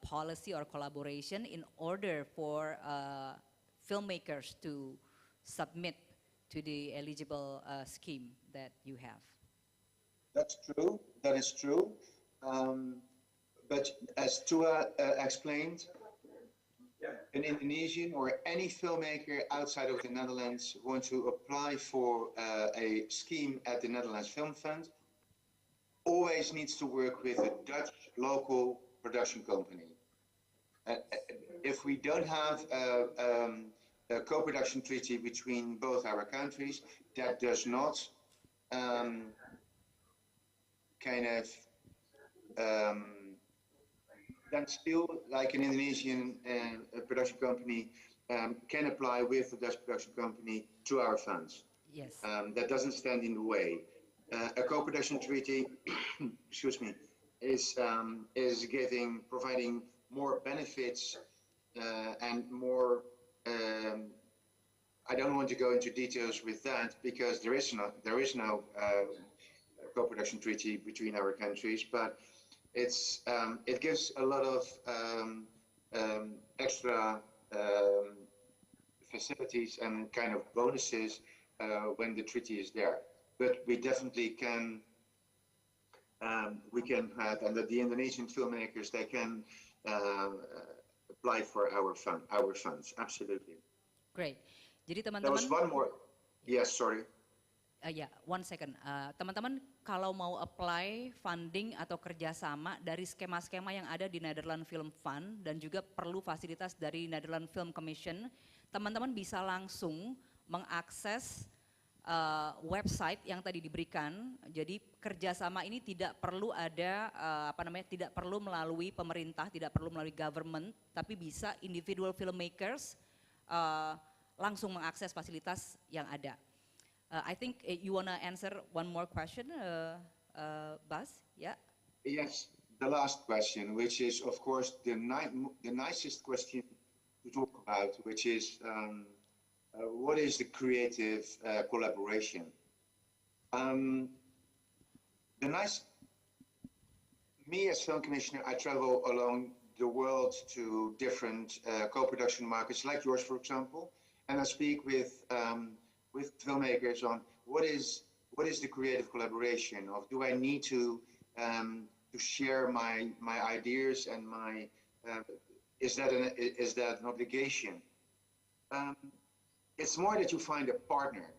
policy or collaboration in order for filmmakers to submit to the eligible scheme that you have. that's true. That is true. But as Tua explained, an Indonesian or any filmmaker outside of the Netherlands who want to apply for a scheme at the Netherlands Film Fund always needs to work with a Dutch local production company. If we don't have a co-production treaty between both our countries, that does not then still, like an Indonesian production company can apply with the Dutch production company to our funds. Yes. That doesn't stand in the way. A co-production treaty, excuse me, is providing more benefits and more. I don't want to go into details with that because there is no co-production treaty between our countries, but it gives a lot of extra facilities and kind of bonuses when the treaty is there. But we definitely can have, and that the Indonesian filmmakers, they can apply for our funds. Absolutely. Great. Jadi There teman-teman. was one more. Yes, sorry. Ya, one second. Teman-teman kalau mau apply funding atau kerjasama dari skema-skema yang ada di Netherlands Film Fund dan juga perlu fasilitas dari Netherlands Film Commission, teman-teman bisa langsung mengakses website yang tadi diberikan. Jadi kerjasama ini tidak perlu ada tidak perlu melalui pemerintah, tidak perlu melalui government, tapi bisa individual filmmakers langsung mengakses fasilitas yang ada. I think you want to answer one more question, Bas? Yeah? Yes, the last question, which is, of course, the nicest question to talk about, which is, what is the creative collaboration? Me as film commissioner, I travel along the world to different co-production markets, like yours, for example, and I speak with filmmakers on what is the creative collaboration of, do I need to share my ideas and my is that an obligation? It's more that you find a partner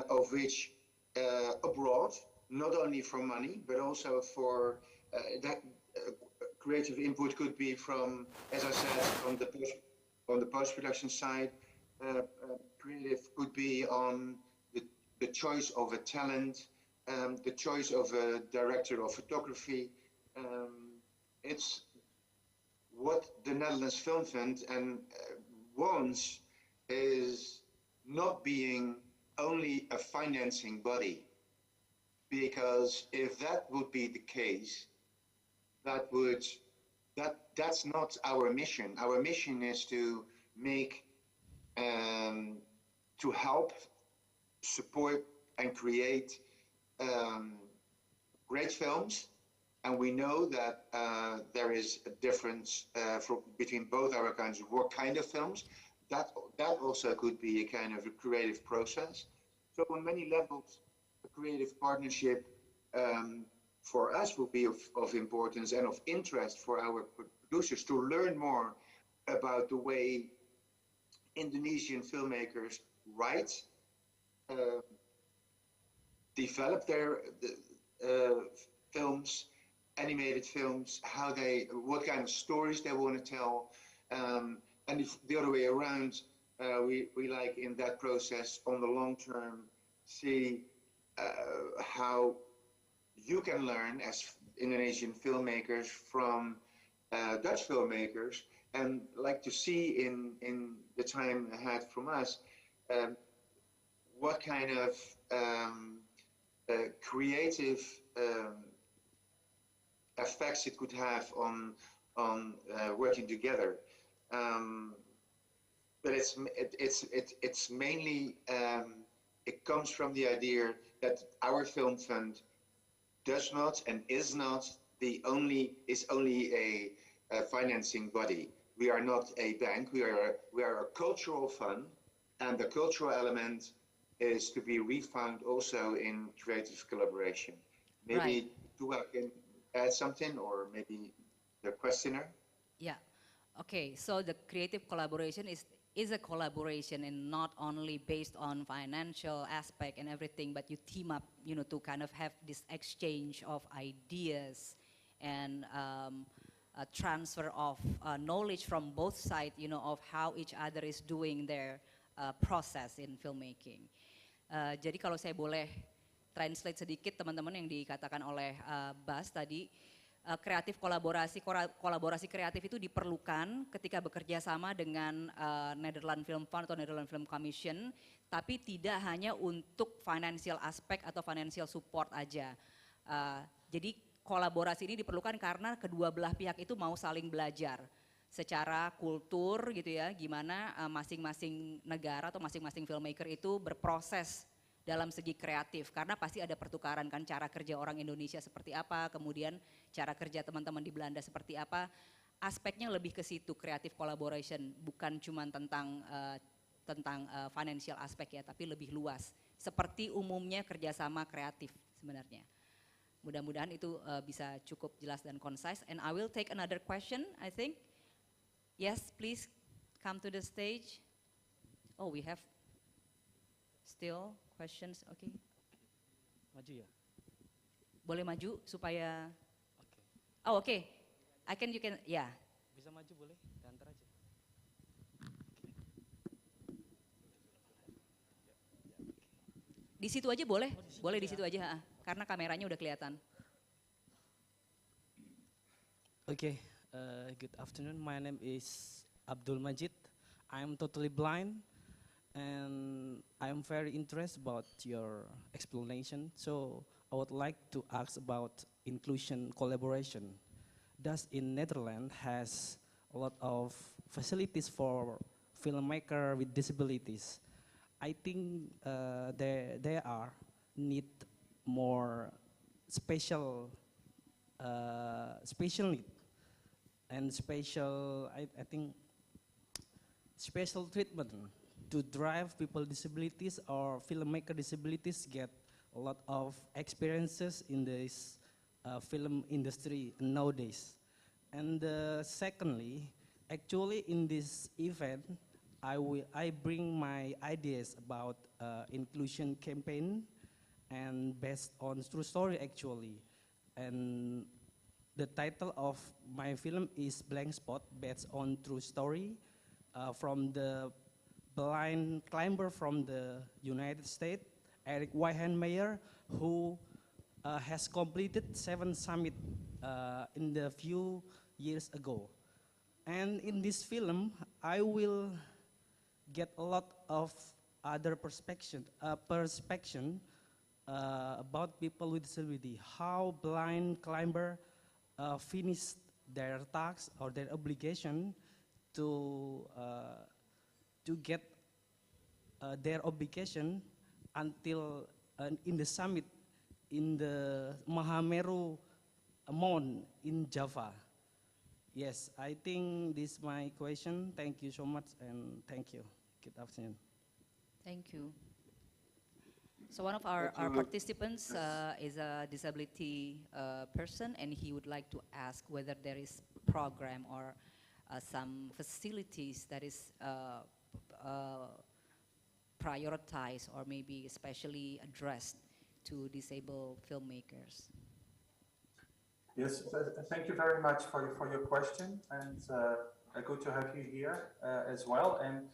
of which abroad, not only for money but also for that creative input could be from, as I said, on the post-production side. Creative could be on the choice of a talent, the choice of a director of photography. It's what the Netherlands Film Fund wants is not being only a financing body, because if that would be the case, that's not our mission. Our mission is to make, to help, support, and create great films. And we know that there is a difference between both our kinds of what kind of films. That also could be a kind of a creative process. So on many levels, a creative partnership for us will be of importance and of interest for our producers to learn more about the way Indonesian filmmakers write, develop their films, animated films, what kind of stories they want to tell, and if the other way around, we like in that process on the long term see how you can learn as Indonesian filmmakers from Dutch filmmakers, and like to see in the time ahead from us what kind of creative effects it could have on working together. But it's mainly it comes from the idea that our film fund does not and is not only a financing body. We are not a bank. We are a cultural fund, and the cultural element is to be refound also in creative collaboration. Maybe Tua can add something, or maybe the questioner. Yeah. Okay. So the creative collaboration is a collaboration and not only based on financial aspect and everything, but you team up, to kind of have this exchange of ideas and a transfer of knowledge from both sides, of how each other is doing their process in filmmaking. Jadi kalau saya boleh translate sedikit teman-teman yang dikatakan oleh Bas tadi, kreatif kolaborasi kreatif itu diperlukan ketika bekerja sama dengan Netherlands Film Fund atau Netherlands Film Commission, tapi tidak hanya untuk financial aspect atau financial support aja. Jadi kolaborasi ini diperlukan karena kedua belah pihak itu mau saling belajar secara kultur gitu ya, gimana masing-masing negara atau masing-masing filmmaker itu berproses dalam segi kreatif, karena pasti ada pertukaran kan, cara kerja orang Indonesia seperti apa, kemudian cara kerja teman-teman di Belanda seperti apa, aspeknya lebih ke situ, creative collaboration, bukan cuma tentang financial aspek ya, tapi lebih luas, seperti umumnya kerjasama kreatif sebenarnya. Mudah-mudahan itu bisa cukup jelas dan concise, and I will take another question, I think. Yes, please come to the stage. Oh, we have still questions, okay. Maju ya? Boleh maju supaya. Oke. Oh, okay. You can, ya. Yeah. Bisa maju boleh? Antar aja. Di situ aja boleh? Boleh di situ aja, karena kameranya udah kelihatan. Okay, good afternoon. My name is Abdul Majid. I'm totally blind, and I'm very interested about your explanation. So I would like to ask about inclusion collaboration. Does in Netherlands has a lot of facilities for filmmaker with disabilities? I think they are need more special need and I think special treatment to drive people disabilities or filmmaker disabilities get a lot of experiences in this film industry nowadays. And secondly, actually in this event, I bring my ideas about inclusion campaign and based on true story actually. And the title of my film is Blank Spot, based on true story from the blind climber from the United States, Eric Weihenmayer, who has completed 7 summit in the few years ago. And in this film, I will get a lot of other perspective about people with disability, how blind climber finish their tasks or their obligation to get their obligation until in the summit in the Mahameru Mount in Java. Yes, I think this is my question. Thank you so much, and thank you. Good afternoon. Thank you. So one of our participants is a disability person, and he would like to ask whether there is program or some facilities that is prioritized or maybe especially addressed to disabled filmmakers. Yes, thank you very much for your question, and good to have you here as well. And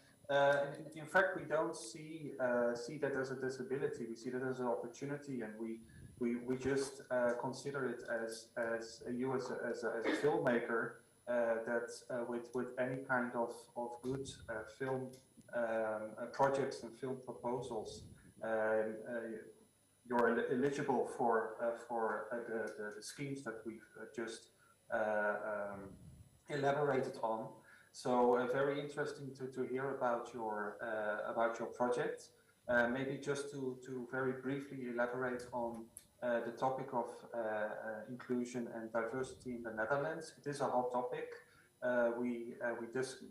in fact, we don't see that as a disability. We see that as an opportunity, and we just consider it as you as a filmmaker that with any kind of good film projects and film proposals. You're eligible for the schemes that we've just elaborated on. So very interesting to hear about your project. Maybe just to very briefly elaborate on the topic of inclusion and diversity in the Netherlands. It is a hot topic. We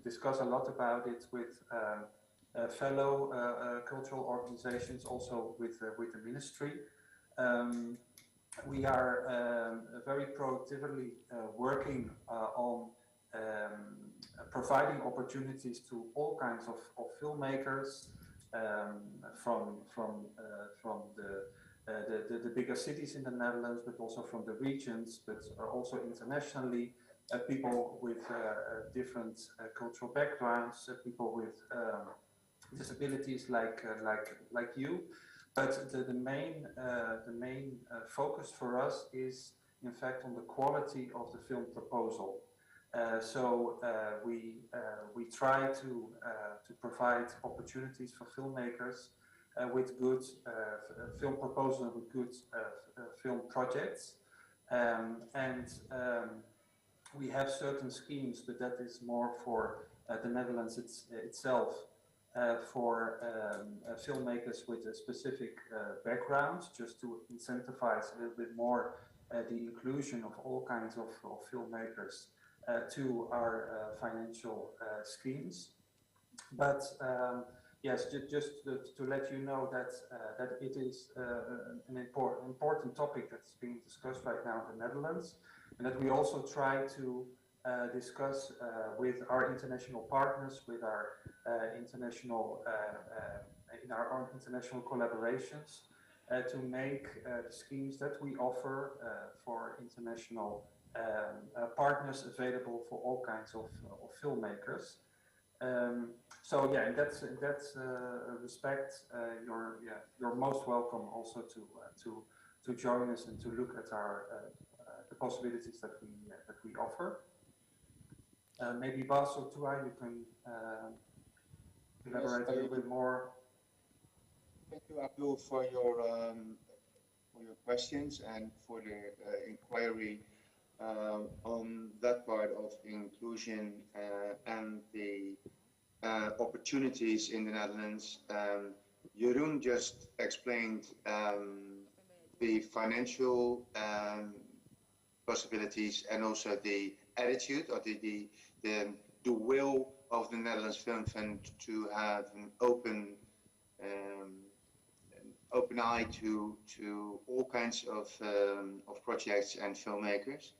discuss a lot about it with fellow cultural organizations, also with the ministry. We are very proactively working on providing opportunities to all kinds of filmmakers, from the bigger cities in the Netherlands, but also from the regions, but also internationally. People with different cultural backgrounds, people with disabilities like you, but the main focus for us is in fact on the quality of the film proposal. So we try to provide opportunities for filmmakers with good film proposals and with good film projects, and we have certain schemes, but that is more for the Netherlands itself. For filmmakers with a specific background, just to incentivize a little bit more the inclusion of all kinds of filmmakers to our financial schemes. But yes, just to let you know that it is an important topic that's being discussed right now in the Netherlands, and that we also try to discuss with our international partners, with our international in our own international collaborations, to make the schemes that we offer for international partners available for all kinds of filmmakers. So yeah, in that respect, you're most welcome also to join us and to look at our the possibilities that we offer. Maybe Bas or Tua, you can elaborate a little bit more. Thank you, Abdul, for your questions and for the inquiry on that part of inclusion and the opportunities in the Netherlands. Jeroen just explained the financial possibilities and also the attitude or the will of the Netherlands Film Fund to have an open eye to all kinds of projects and filmmakers.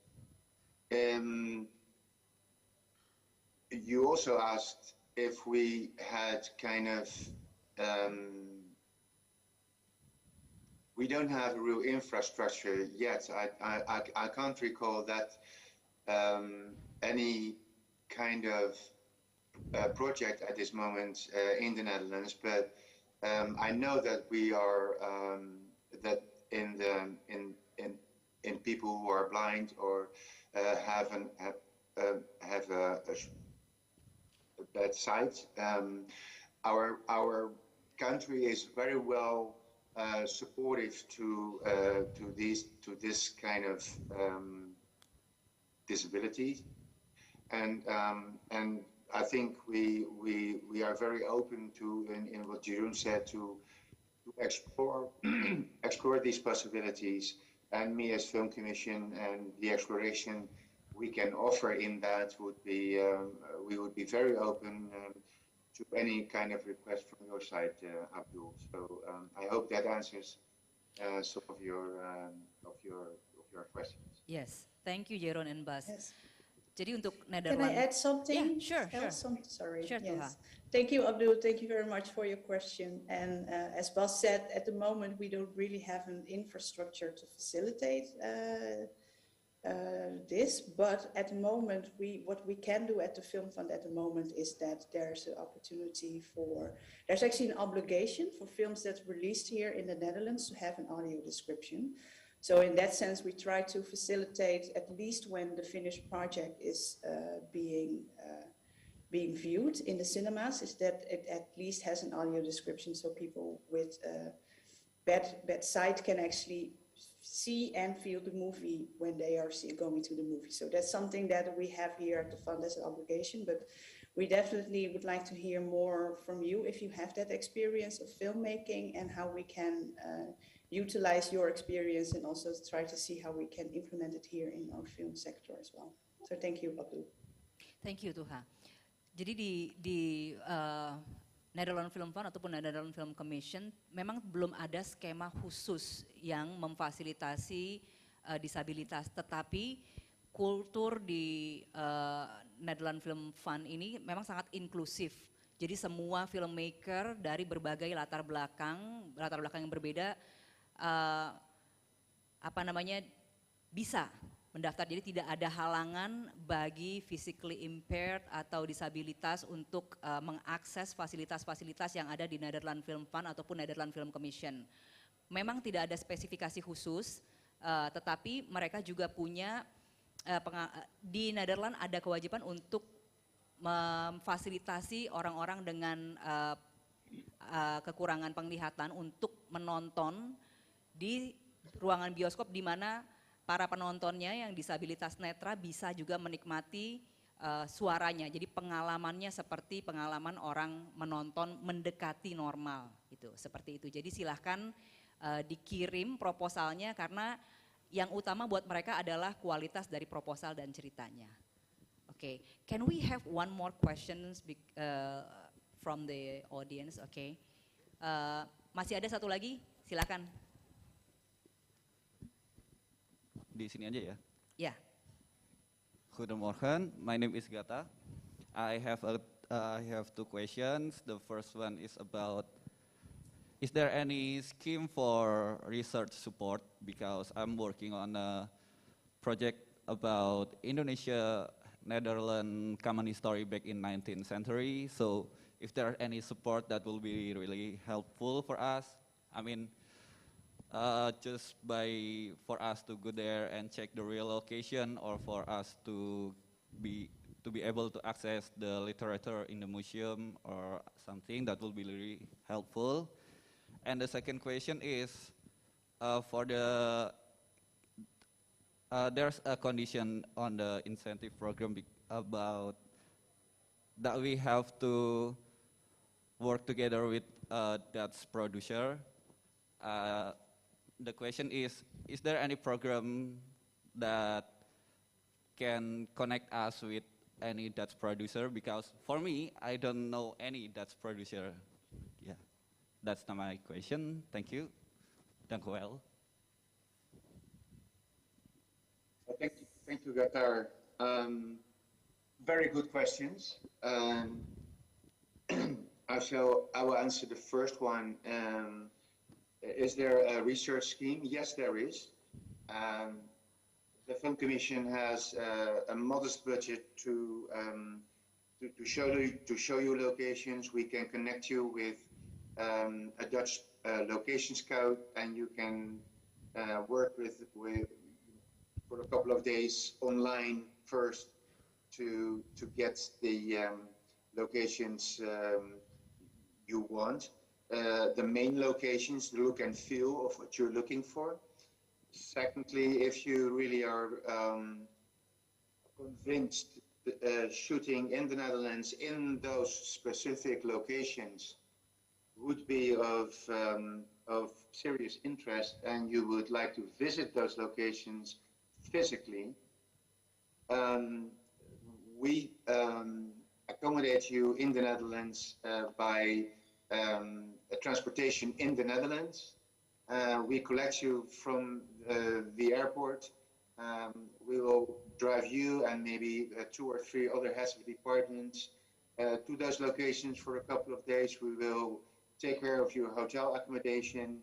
You also asked if we had kind of we don't have a real infrastructure yet. I can't recall that any kind of project at this moment in the Netherlands, but I know that we are that in in people who are blind or have a bad sight. Our country is very well supportive to this kind of disability, and I think we are very open to in what Jeroen said to explore explore these possibilities, and me as Film Commission and the exploration we can offer in that would be we would be very open to any kind of request from your side, Abdul. So I hope that answers some of your questions. Yes, thank you Jeroen and Bas. Yes. Jadi untuk Can I Netherlands. add something? Yeah, sure, sure. Sorry. Sure, Tuha. Yes. Thank you, Abdul. Thank you very much for your question. And as Bas said, at the moment, we don't really have an infrastructure to facilitate this. But at the moment, what we can do at the Film Fund at the moment is that there's an opportunity there's actually an obligation for films that's released here in the Netherlands to have an audio description. So in that sense, we try to facilitate, at least when the finished project is being viewed in the cinemas, is that it at least has an audio description, so people with bad sight can actually see and feel the movie when they are going to the movie. So that's something that we have here at the fund as an obligation, but we definitely would like to hear more from you if you have that experience of filmmaking and how we can utilize your experience and also try to see how we can implement it here in our film sector as well. So thank you, Abdul. Thank you Tuha. Jadi di Netherlands Film Fund ataupun Netherlands Film Commission memang belum ada skema khusus yang memfasilitasi disabilitas, tetapi kultur di Netherlands Film Fund ini memang sangat inklusif. Jadi semua filmmaker dari berbagai latar belakang yang berbeda bisa mendaftar. Jadi tidak ada halangan bagi physically impaired atau disabilitas untuk mengakses fasilitas-fasilitas yang ada di Netherlands Film Fund ataupun Netherlands Film Commission. Memang tidak ada spesifikasi khusus, tetapi mereka juga punya di Netherlands ada kewajiban untuk memfasilitasi orang-orang dengan kekurangan penglihatan untuk menonton di ruangan bioskop di mana para penontonnya yang disabilitas netra bisa juga menikmati suaranya. Jadi pengalamannya seperti pengalaman orang menonton mendekati normal gitu, seperti itu. Jadi silahkan dikirim proposalnya karena yang utama buat mereka adalah kualitas dari proposal dan ceritanya. Oke, can we have one more questions from the audience? Oke, masih ada satu lagi, silakan. Di sini aja ya. Ya. Goedemorgen, my name is Gata. I have two questions. The first one is about, is there any scheme for research support? Because I'm working on a project about Indonesia Netherlands common history back in 19th century. So if there are any support that will be really helpful for us. I mean, just for us to go there and check the real location, or for us to be able to access the literature in the museum or something, that will be really helpful. And the second question is for there's a condition on the incentive program about that we have to work together with Dutch producer. The question is there any program that can connect us with any Dutch producer? Because for me, I don't know any Dutch producer. Yeah, that's my question. Thank you. Dank u wel. Thank you, Gatar. Very good questions. I will answer the first one. Is there a research scheme? Yes, there is. The Film Commission has a modest budget to show you locations. We can connect you with a Dutch location scout, and you can work with for a couple of days online first to get the locations you want, the main locations, the look and feel of what you're looking for. Secondly, if you really are convinced shooting in the Netherlands in those specific locations would be of serious interest and you would like to visit those locations physically, we accommodate you in the Netherlands by transportation in the Netherlands. We collect you from the airport. We will drive you and maybe 2 or 3 other heads of departments to those locations for a couple of days. We will take care of your hotel accommodation.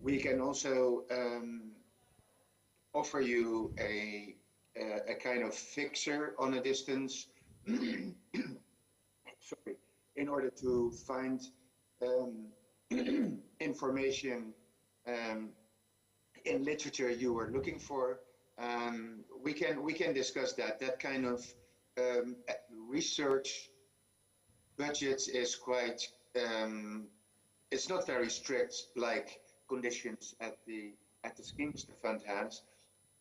We can also offer you a kind of fixer on a distance, sorry, in order to find information in literature you are looking for. We can discuss that. That kind of research budget is quite. It's not very strict like conditions at the schemes the fund has.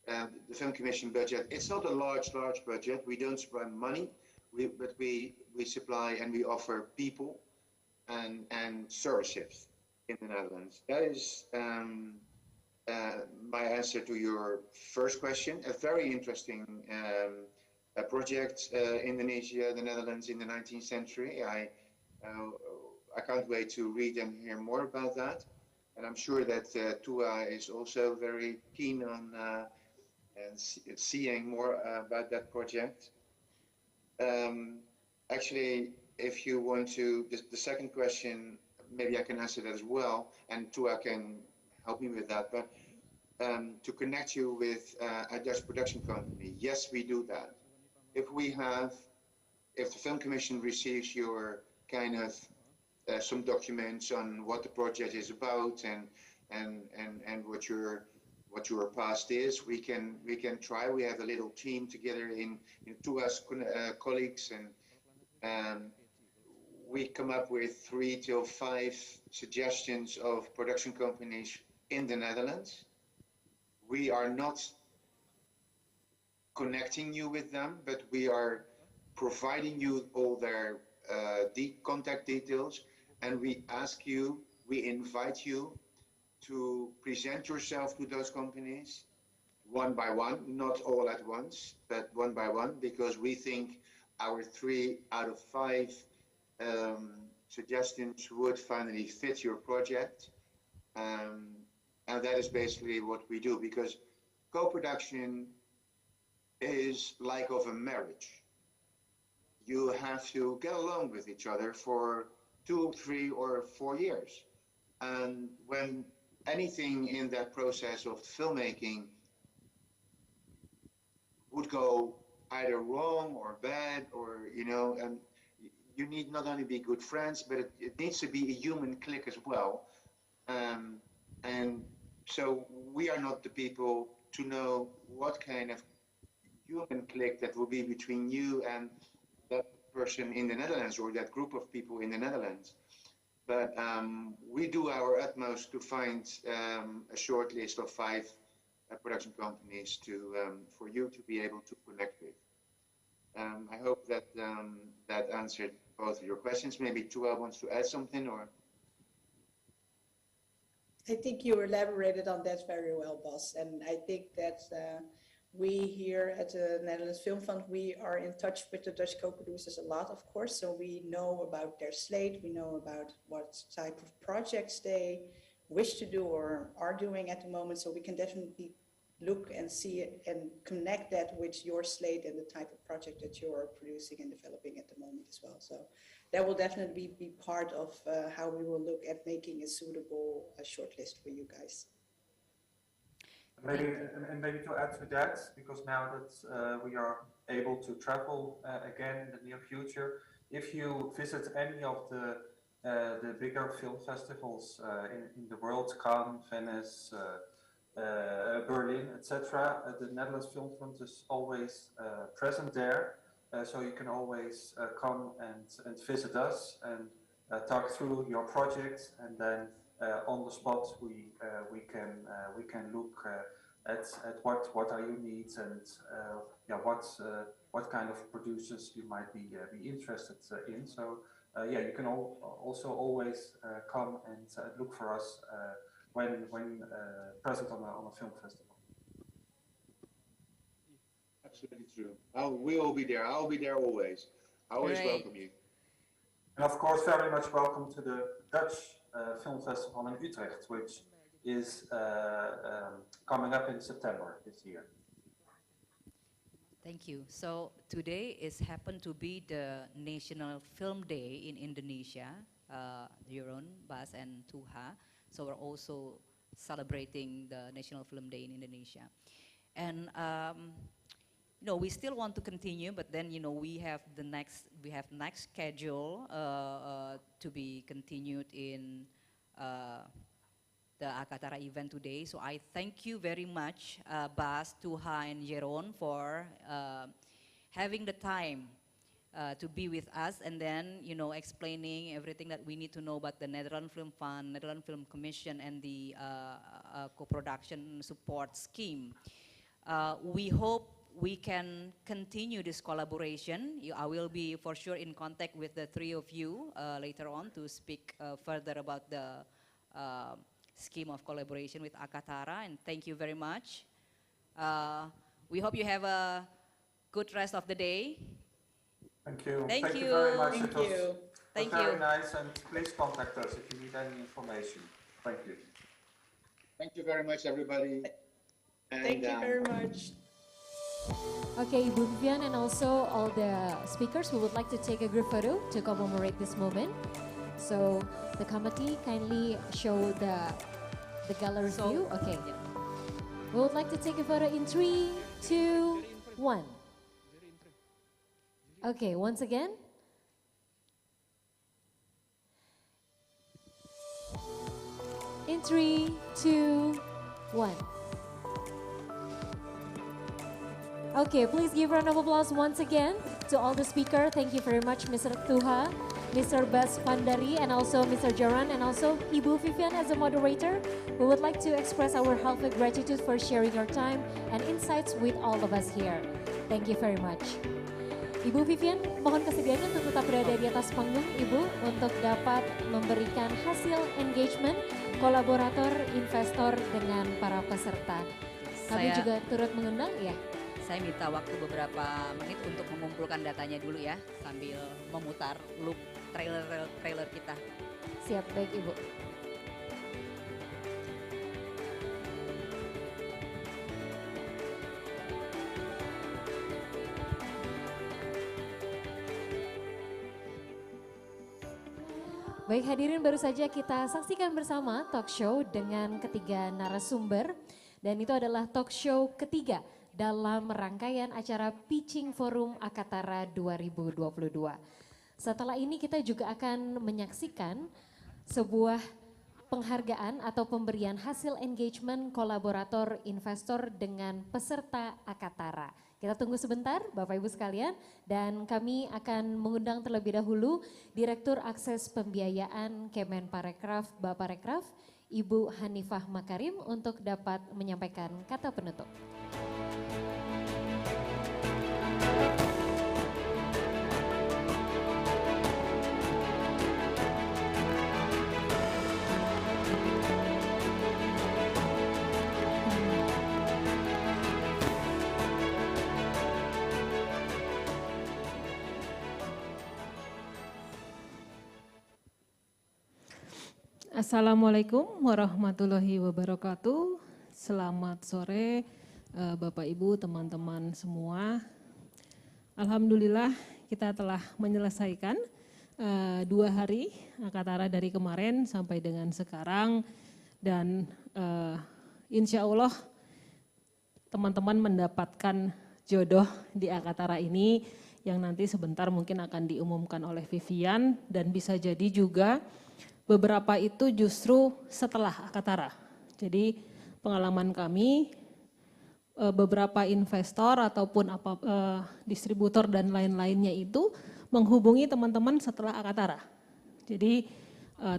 The Film Commission budget. It's not a large budget. We don't supply money, but we supply and we offer people and services in the Netherlands. That is my answer to your first question. A very interesting project, Indonesia, the Netherlands in the 19th century. I can't wait to read and hear more about that. And I'm sure that Tua is also very keen on seeing more about that project. Actually, if you want to, the second question, maybe I can answer that as well, and Tua can help me with that. But to connect you with a Dutch production company, yes, we do that. If the Film Commission receives your kind of some documents on what the project is about and what your past is, we can try. We have a little team together in Tua's colleagues, and we come up with 3 to 5 suggestions of production companies in the Netherlands. We are not connecting you with them, but we are providing you all their contact details, and we invite you to present yourself to those companies one by one, not all at once, but one by one, because we think our 3 out of 5 suggestions would finally fit your project. And that is basically what we do, because co-production is like of a marriage. You have to get along with each other for 2, 3, or 4 years. And when anything in that process of filmmaking would go either wrong or bad, or, and you need not only be good friends, but it needs to be a human click as well. And so we are not the people to know what kind of human click that will be between you and that person in the Netherlands or that group of people in the Netherlands. But we do our utmost to find a short list of 5 production companies for you to be able to connect with. I hope that that answered both of your questions. Maybe Tua wants to add something, or? I think you elaborated on that very well, Bas. And I think that we here at the Netherlands Film Fund, we are in touch with the Dutch co-producers a lot, of course. So we know about their slate. We know about what type of projects they wish to do or are doing at the moment. So we can definitely look and see it and connect that with your slate and the type of project that you're producing and developing at the moment as well. So that will definitely be part of how we will look at making a suitable shortlist for you guys. Maybe to add to that, because now that we are able to travel again in the near future, if you visit any of the the bigger film festivals in the world, Cannes, Venice, Berlin, etc. The Netherlands Film Fund is always present there, so you can always come and visit us and talk through your project, and then on the spot we can look at what are your needs, and yeah, what kind of producers you might be interested in. So yeah, you can also always come and look for us when present on a film festival. Absolutely true. We'll be there. I'll be there always. I always Great. welcome you. And of course, very much welcome to the Dutch Film Festival in Utrecht, which is coming up in September this year. Thank you. So today is happened to be the National Film Day in Indonesia, Jeroen, Bas, and Tuha. So we're also celebrating the National Film Day in Indonesia. And you know, we still want to continue, but then, you know, we have next schedule to be continued in the Akatara event today. So I thank you very much, Bas, Tuha, and Jeroen, for having the time to be with us, and then, you know, explaining everything that we need to know about the Netherlands Film Fund, Netherlands Film Commission, and the co-production support scheme. We hope we can continue this collaboration. I will be for sure in contact with the three of you later on to speak further about the scheme of collaboration with Akatara, and thank you very much. We hope you have a good rest of the day. Thank you. Thank you. Very much. Thank you. It was very nice, and please contact us if you need any information. Thank you. Thank you very much, everybody. And, Thank you very much. Okay, Ibu Vivian and also all the speakers, we would like to take a group photo to commemorate this moment. So the committee kindly show the gallery view. Okay. Yeah. We would like to take a photo in 3, 2, 1. Okay, once again. In 3, 2, 1. Okay, please give a round of applause once again to all the speakers. Thank you very much, Mr. Tuha, Mr. Bas Pandari, and also Mr. Jaran, and also Ibu Vivian as a moderator. We would like to express our heartfelt gratitude for sharing your time and insights with all of us here. Thank you very much. Ibu Vivian, mohon kesediaannya untuk tetap berada di atas panggung, Ibu, untuk dapat memberikan hasil engagement kolaborator investor dengan para peserta. Kami juga turut mengundang, ya. Saya minta waktu beberapa menit untuk mengumpulkan datanya dulu ya, sambil memutar loop trailer kita. Siap, baik Ibu. Baik hadirin, baru saja kita saksikan bersama talk show dengan ketiga narasumber, dan itu adalah talk show ketiga dalam rangkaian acara Pitching Forum Akatara 2022. Setelah ini kita juga akan menyaksikan sebuah penghargaan atau pemberian hasil engagement kolaborator investor dengan peserta Akatara. Kita tunggu sebentar Bapak Ibu sekalian, dan kami akan mengundang terlebih dahulu Direktur Akses Pembiayaan Kemenparekraf Baparekraf, Ibu Hanifah Makarim, untuk dapat menyampaikan kata penutup. Assalamualaikum warahmatullahi wabarakatuh. Selamat sore Bapak Ibu, teman-teman semua. Alhamdulillah kita telah menyelesaikan 2 hari Akatara dari kemarin sampai dengan sekarang, dan insya Allah teman-teman mendapatkan jodoh di Akatara ini yang nanti sebentar mungkin akan diumumkan oleh Vivian, dan bisa jadi juga beberapa itu justru setelah Akatara. Jadi pengalaman kami beberapa investor ataupun distributor dan lain-lainnya itu menghubungi teman-teman setelah Akatara. Jadi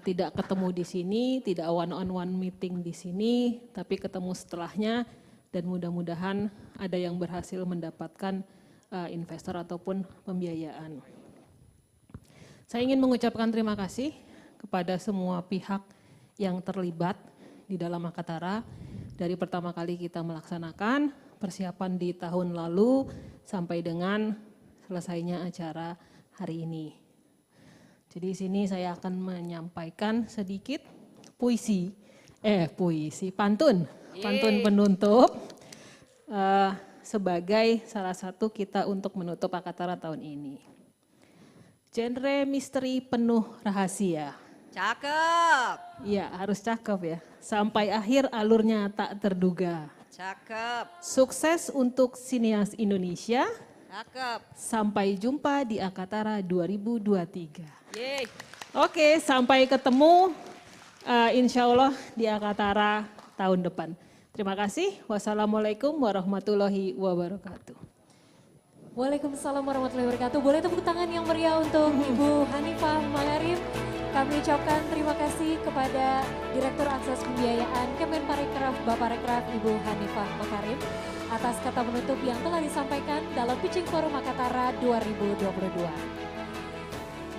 tidak ketemu di sini, tidak one-on-one meeting di sini, tapi ketemu setelahnya, dan mudah-mudahan ada yang berhasil mendapatkan investor ataupun pembiayaan. Saya ingin mengucapkan terima kasih kepada semua pihak yang terlibat di dalam Akatara. Dari pertama kali kita melaksanakan persiapan di tahun lalu sampai dengan selesainya acara hari ini. Jadi di sini saya akan menyampaikan sedikit pantun penutup sebagai salah satu kita untuk menutup Akatara tahun ini. Genre misteri penuh rahasia. Cakep. Iya, harus cakep ya. Sampai akhir alurnya tak terduga. Cakep. Sukses untuk sinias Indonesia. Cakep. Sampai jumpa di Akatara 2023. Yeay. Oke, sampai ketemu insya Allah di Akatara tahun depan. Terima kasih. Wassalamualaikum warahmatullahi wabarakatuh. Waalaikumsalam warahmatullahi wabarakatuh. Boleh tepuk tangan yang meriah untuk Ibu Hanifah Makarim. Kami ucapkan terima kasih kepada Direktur Akses Pembiayaan Kemenparekraf Bapak Rekraf Ibu Hanifah Makarim atas kata penutup yang telah disampaikan dalam Pitching Forum Akatara 2022.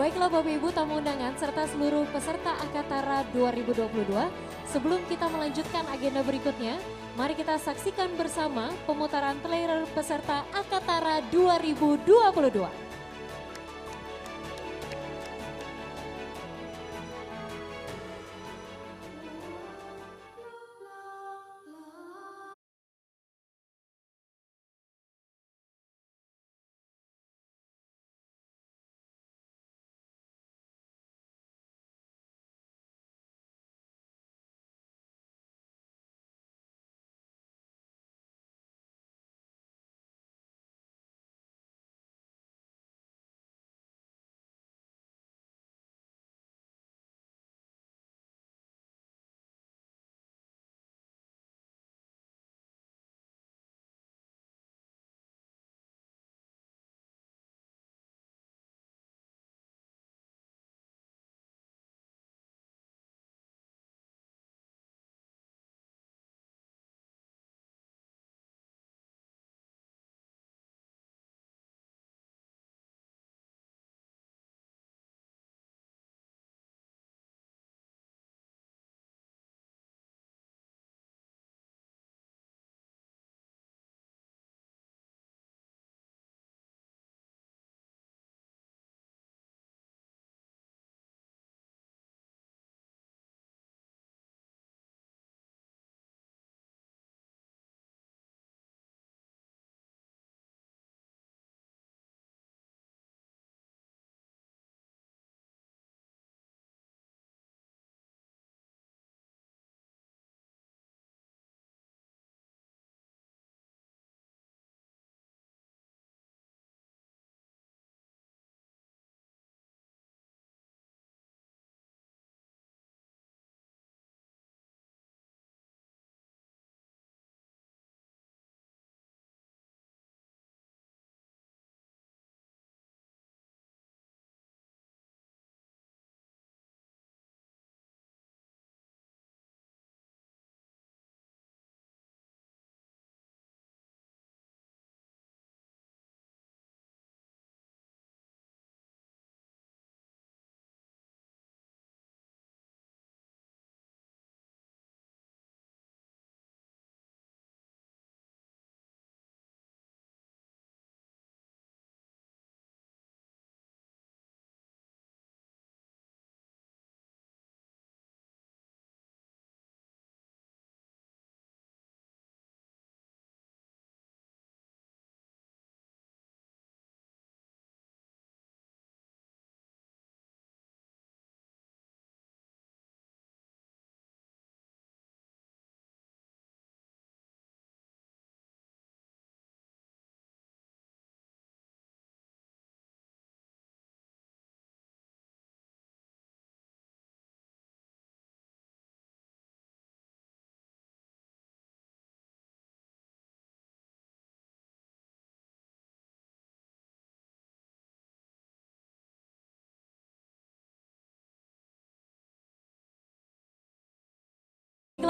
Baiklah Bapak Ibu tamu undangan serta seluruh peserta Akatara 2022, sebelum kita melanjutkan agenda berikutnya, mari kita saksikan bersama pemutaran trailer peserta Akatara 2022.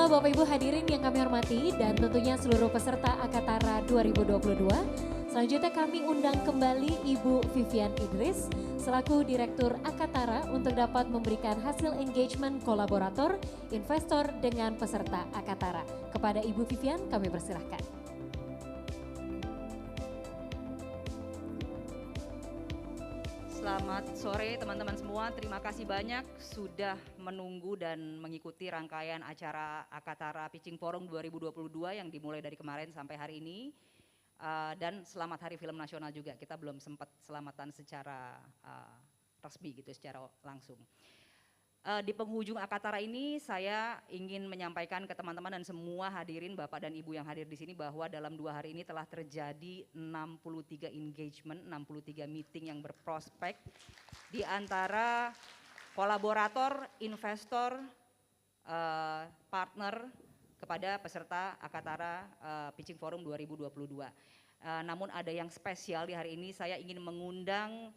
Baiklah Bapak Ibu hadirin yang kami hormati dan tentunya seluruh peserta Akatara 2022. Selanjutnya kami undang kembali Ibu Vivian Idris selaku Direktur Akatara untuk dapat memberikan hasil engagement kolaborator, investor dengan peserta Akatara. Kepada Ibu Vivian kami persilahkan. Selamat sore teman-teman semua, terima kasih banyak sudah menunggu dan mengikuti rangkaian acara Akatara Pitching Forum 2022 yang dimulai dari kemarin sampai hari ini. Dan selamat Hari Film Nasional juga, kita belum sempat selamatan secara resmi gitu, secara langsung. Di penghujung Akatara ini saya ingin menyampaikan ke teman-teman dan semua hadirin Bapak dan Ibu yang hadir di sini bahwa dalam 2 hari ini telah terjadi 63 engagement, 63 meeting yang berprospek di antara kolaborator, investor, partner kepada peserta Akatara Pitching Forum 2022. Namun ada yang spesial di hari ini, saya ingin mengundang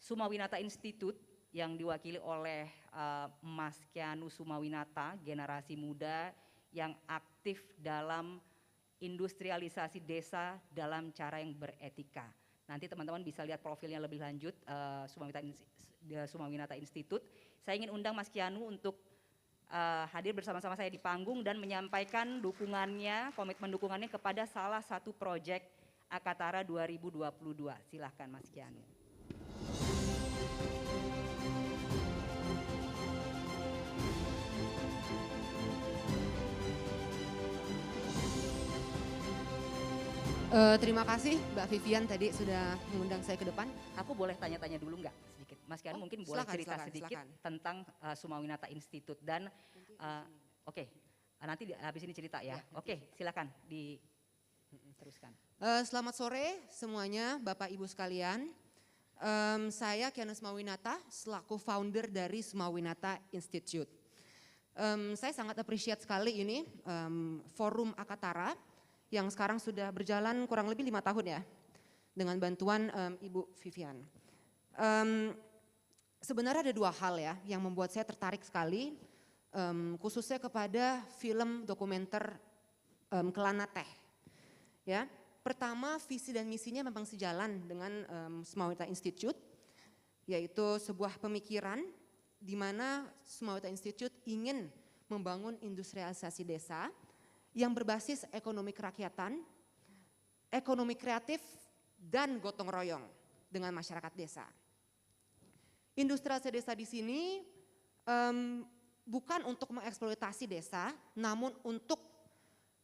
Sumawinata Institute yang diwakili oleh Mas Kianu Sumawinata, generasi muda yang aktif dalam industrialisasi desa dalam cara yang beretika. Nanti teman-teman bisa lihat profilnya lebih lanjut, Sumawinata Institute. Saya ingin undang Mas Kianu untuk hadir bersama-sama saya di panggung dan menyampaikan dukungannya, komitmen dukungannya kepada salah satu proyek Akatara 2022. Silahkan Mas Kianu. Terima kasih Mbak Vivian tadi sudah mengundang saya ke depan. Aku boleh tanya-tanya dulu nggak sedikit? Mas Kianu mungkin boleh cerita sedikit silakan. tentang Sumawinata Institute dan oke, nanti habis ini cerita ya. Oke, silakan diteruskan. Selamat sore semuanya Bapak Ibu sekalian. Saya Kianu Sumawinata selaku founder dari Sumawinata Institute. Saya sangat appreciate sekali ini forum Akatara yang sekarang sudah berjalan kurang lebih 5 tahun ya, dengan bantuan Ibu Vivian. Sebenarnya ada 2 hal ya yang membuat saya tertarik sekali, khususnya kepada film dokumenter Kelana Teh. Ya, pertama visi dan misinya memang sejalan dengan Sumawinata Institute, yaitu sebuah pemikiran di mana Sumawinata Institute ingin membangun industrialisasi desa yang berbasis ekonomi kerakyatan, ekonomi kreatif, dan gotong royong dengan masyarakat desa. Industrialisasi desa di sini bukan untuk mengeksploitasi desa, namun untuk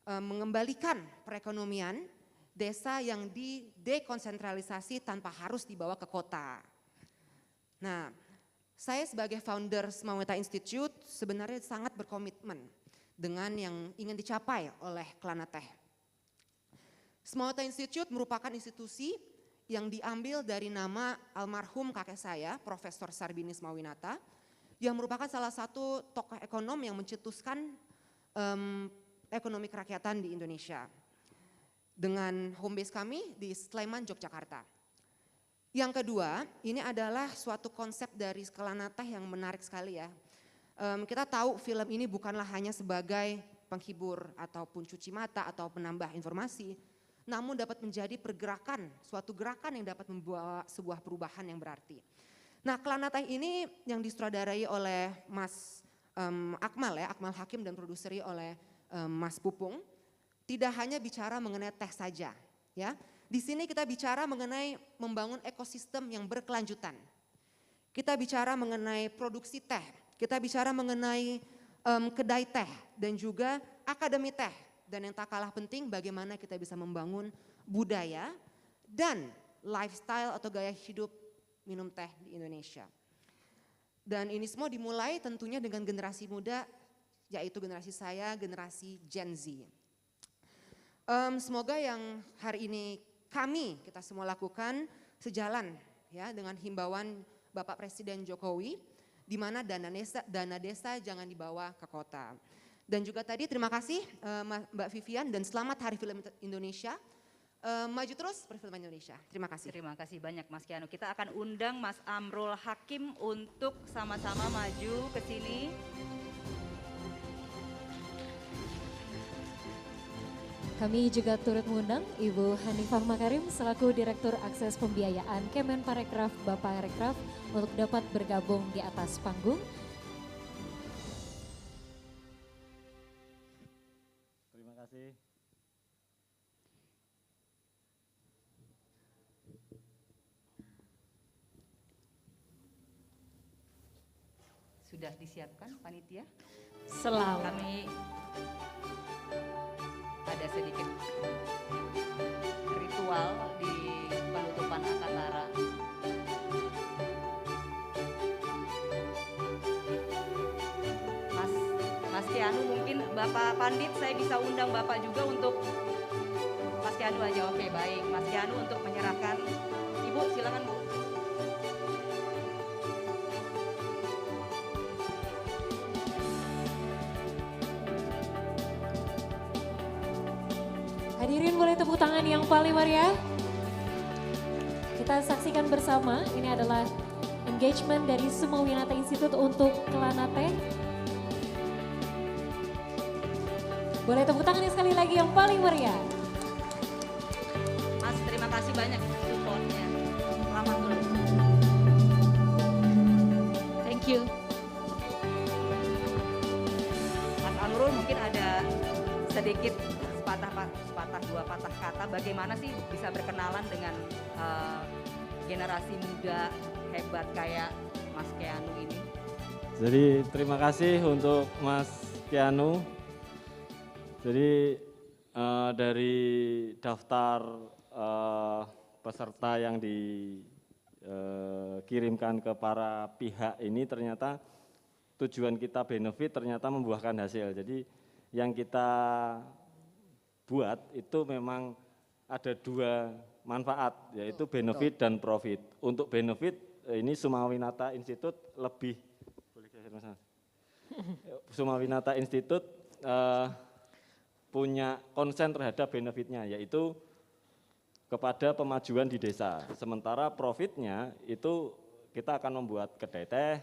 mengembalikan perekonomian desa yang didekonsentralisasi tanpa harus dibawa ke kota. Nah, saya sebagai founder Sumawinata Institute sebenarnya sangat berkomitmen dengan yang ingin dicapai oleh Kelana Teh. Sumawinata Institute merupakan institusi yang diambil dari nama almarhum kakek saya, Profesor Sarbini Sumawinata, yang merupakan salah satu tokoh ekonom yang mencetuskan ekonomi kerakyatan di Indonesia. Dengan home base kami di Sleman, Yogyakarta. Yang kedua, ini adalah suatu konsep dari Kelana Teh yang menarik sekali ya. Kita tahu film ini bukanlah hanya sebagai penghibur ataupun cuci mata atau penambah informasi, namun dapat menjadi pergerakan, suatu gerakan yang dapat membawa sebuah perubahan yang berarti. Nah, Kelana Teh ini yang disutradarai oleh Mas Akmal ya, Akmal Hakim dan produseri oleh Mas Pupung, tidak hanya bicara mengenai teh saja ya. Di sini kita bicara mengenai membangun ekosistem yang berkelanjutan. Kita bicara mengenai produksi teh, kita bicara mengenai kedai teh dan juga akademi teh. Dan yang tak kalah penting bagaimana kita bisa membangun budaya dan lifestyle atau gaya hidup minum teh di Indonesia. Dan ini semua dimulai tentunya dengan generasi muda, yaitu generasi saya, generasi Gen Z. Semoga yang hari ini kita semua lakukan sejalan ya dengan himbauan Bapak Presiden Jokowi, di mana dana desa jangan dibawa ke kota. Dan juga tadi terima kasih Mbak Vivian dan selamat Hari Film Indonesia. Maju terus perfilman Indonesia. Terima kasih. Terima kasih banyak Mas Kianu. Kita akan undang Mas Amrul Hakim untuk sama-sama maju ke sini. Kami juga turut mengundang Ibu Hanifah Makarim selaku Direktur Akses Pembiayaan Kemenparekraf Baparekraf untuk dapat bergabung di atas panggung. Terima kasih. Sudah disiapkan panitia? Selalu. Kami ada sedikit ritual di penutupan Akatara. Mas Kianu, mungkin Bapak Pandit saya bisa undang Bapak juga untuk Mas Kianu aja. Oke, baik. Mas Kianu untuk menyerahkan. Ibu silakan Bu. Hadirin boleh tepuk tangan yang paling meriah. Kita saksikan bersama, ini adalah engagement dari Sumawinata Institute untuk Kelanate. Boleh tepuk tangan sekali lagi yang paling meriah. Mas, terima kasih banyak supportnya. Selamat dulu. Thank you. Mas Amrul mungkin ada sedikit dua patah kata bagaimana sih bisa berkenalan dengan generasi muda hebat kayak Mas Kianu ini. Jadi terima kasih untuk Mas Kianu. Jadi dari daftar peserta yang dikirimkan ke para pihak ini ternyata tujuan kita benefit ternyata membuahkan hasil. Jadi yang kita buat itu memang ada dua manfaat, yaitu benefit dan profit. Untuk benefit ini Sumawinata Institute lebih, Sumawinata Institute punya konsen terhadap benefitnya, yaitu kepada pemajuan di desa. Sementara profitnya itu kita akan membuat kedai teh,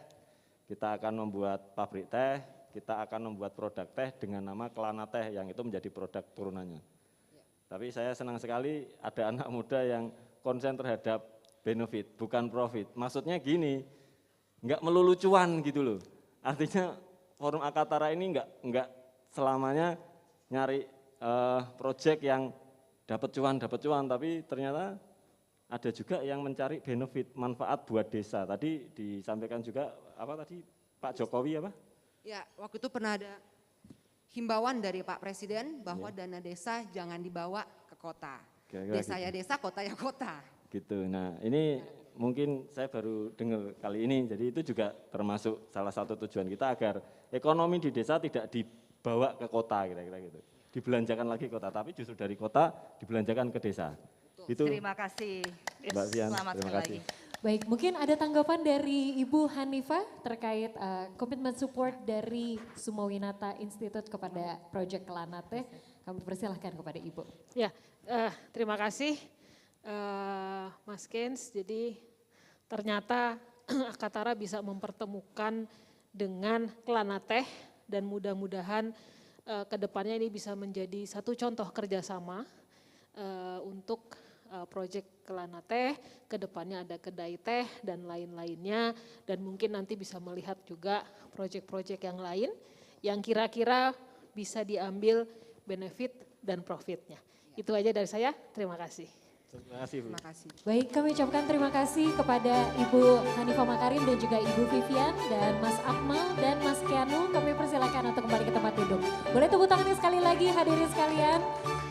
kita akan membuat pabrik teh, kita akan membuat produk teh dengan nama Kelana Teh yang itu menjadi produk turunannya. Tapi saya senang sekali ada anak muda yang konsen terhadap benefit, bukan profit. Maksudnya gini, nggak melulu cuan gitu loh. Artinya forum Akatara ini nggak selamanya nyari proyek yang dapat cuan, tapi ternyata ada juga yang mencari benefit, manfaat buat desa. Tadi disampaikan juga Pak Jokowi apa? Ya, waktu itu pernah ada himbauan dari Pak Presiden bahwa dana desa jangan dibawa ke kota. Desa ya desa, kota ya kota. Gitu. Nah, ini mungkin saya baru dengar kali ini. Jadi itu juga termasuk salah satu tujuan kita agar ekonomi di desa tidak dibawa ke kota kira-kira gitu. Dibelanjakan lagi kota, tapi justru dari kota dibelanjakan ke desa. Itu. Terima kasih. Mbak Fian, Selamat terima sekali kasih. lagi. Baik, mungkin ada tanggapan dari Ibu Hanifah terkait komitmen support dari Sumawinata Institute kepada proyek Kelanate. Kami persilahkan kepada Ibu. Ya, terima kasih Mas Kens. Jadi ternyata Akatara bisa mempertemukan dengan Kelanate dan mudah-mudahan kedepannya ini bisa menjadi satu contoh kerjasama untuk proyek Kelana Teh, kedepannya ada kedai teh dan lain-lainnya, dan mungkin nanti bisa melihat juga proyek-proyek yang lain yang kira-kira bisa diambil benefit dan profitnya. Itu aja dari saya, terima kasih. Terima kasih, Bu. Terima kasih. Baik, kami ucapkan terima kasih kepada Ibu Hanifah Makarim dan juga Ibu Vivian dan Mas Akmal dan Mas Kianu. Kami persilakan untuk kembali ke tempat duduk. Boleh tepuk tangannya sekali lagi hadirin sekalian.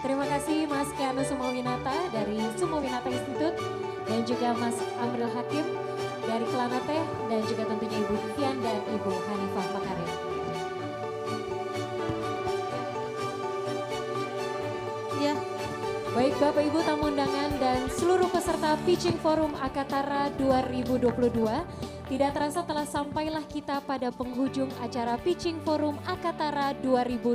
Terima kasih Mas Kianu Sumawinata dari Sumawinata Institute dan juga Mas Amril Hakim dari Kelana Teh dan juga tentunya Ibu Vivian dan Ibu Hanifah Makarim. Ya. Baik Bapak Ibu tamu undangan dan seluruh peserta Pitching Forum Akatara 2022, tidak terasa telah sampailah kita pada penghujung acara Pitching Forum Akatara 2022.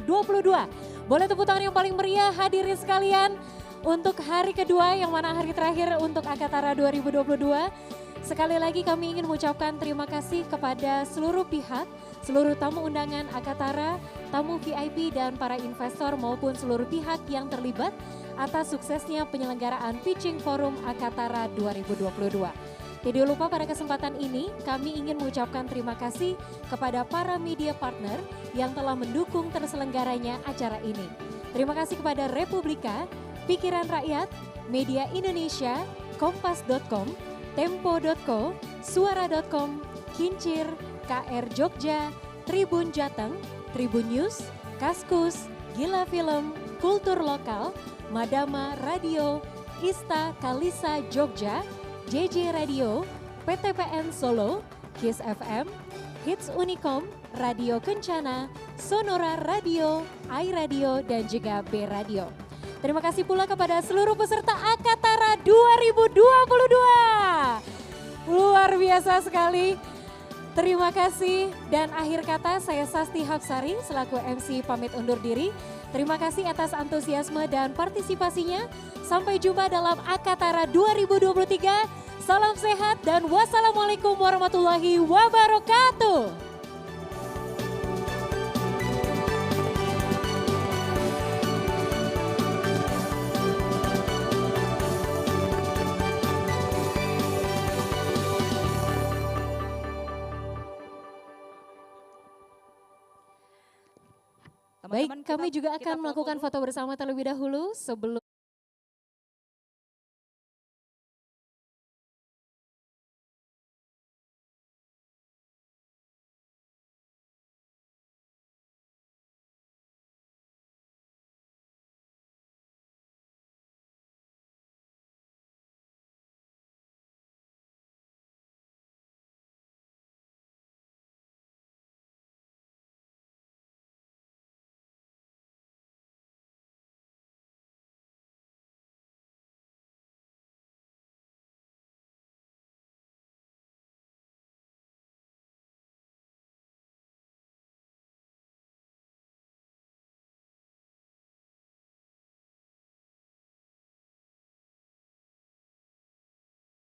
Boleh tepuk tangan yang paling meriah hadirin sekalian untuk hari kedua yang mana hari terakhir untuk Akatara 2022. Sekali lagi kami ingin mengucapkan terima kasih kepada seluruh pihak, seluruh tamu undangan Akatara, tamu VIP dan para investor maupun seluruh pihak yang terlibat atas suksesnya penyelenggaraan Pitching Forum Akatara 2022. Tidak lupa pada kesempatan ini kami ingin mengucapkan terima kasih kepada para media partner yang telah mendukung terselenggaranya acara ini. Terima kasih kepada Republika, Pikiran Rakyat, Media Indonesia, Kompas.com, Tempo.co, Suara.com, Kincir, KR Jogja, Tribun Jateng, Tribun News, Kaskus, Gila Film, Kultur Lokal, Madama Radio, Ista Kalisa Jogja, JJ Radio, PTPN Solo, KIS FM, Hits Unicom, Radio Kencana, Sonora Radio, iRadio, dan juga B Radio. Terima kasih pula kepada seluruh peserta Akatara 2022. Luar biasa sekali. Terima kasih dan akhir kata saya Sasti Hapsari selaku MC pamit undur diri. Terima kasih atas antusiasme dan partisipasinya. Sampai jumpa dalam Akatara 2023. Salam sehat dan wassalamualaikum warahmatullahi wabarakatuh. Baik, kami juga akan melakukan foto bersama terlebih dahulu sebelum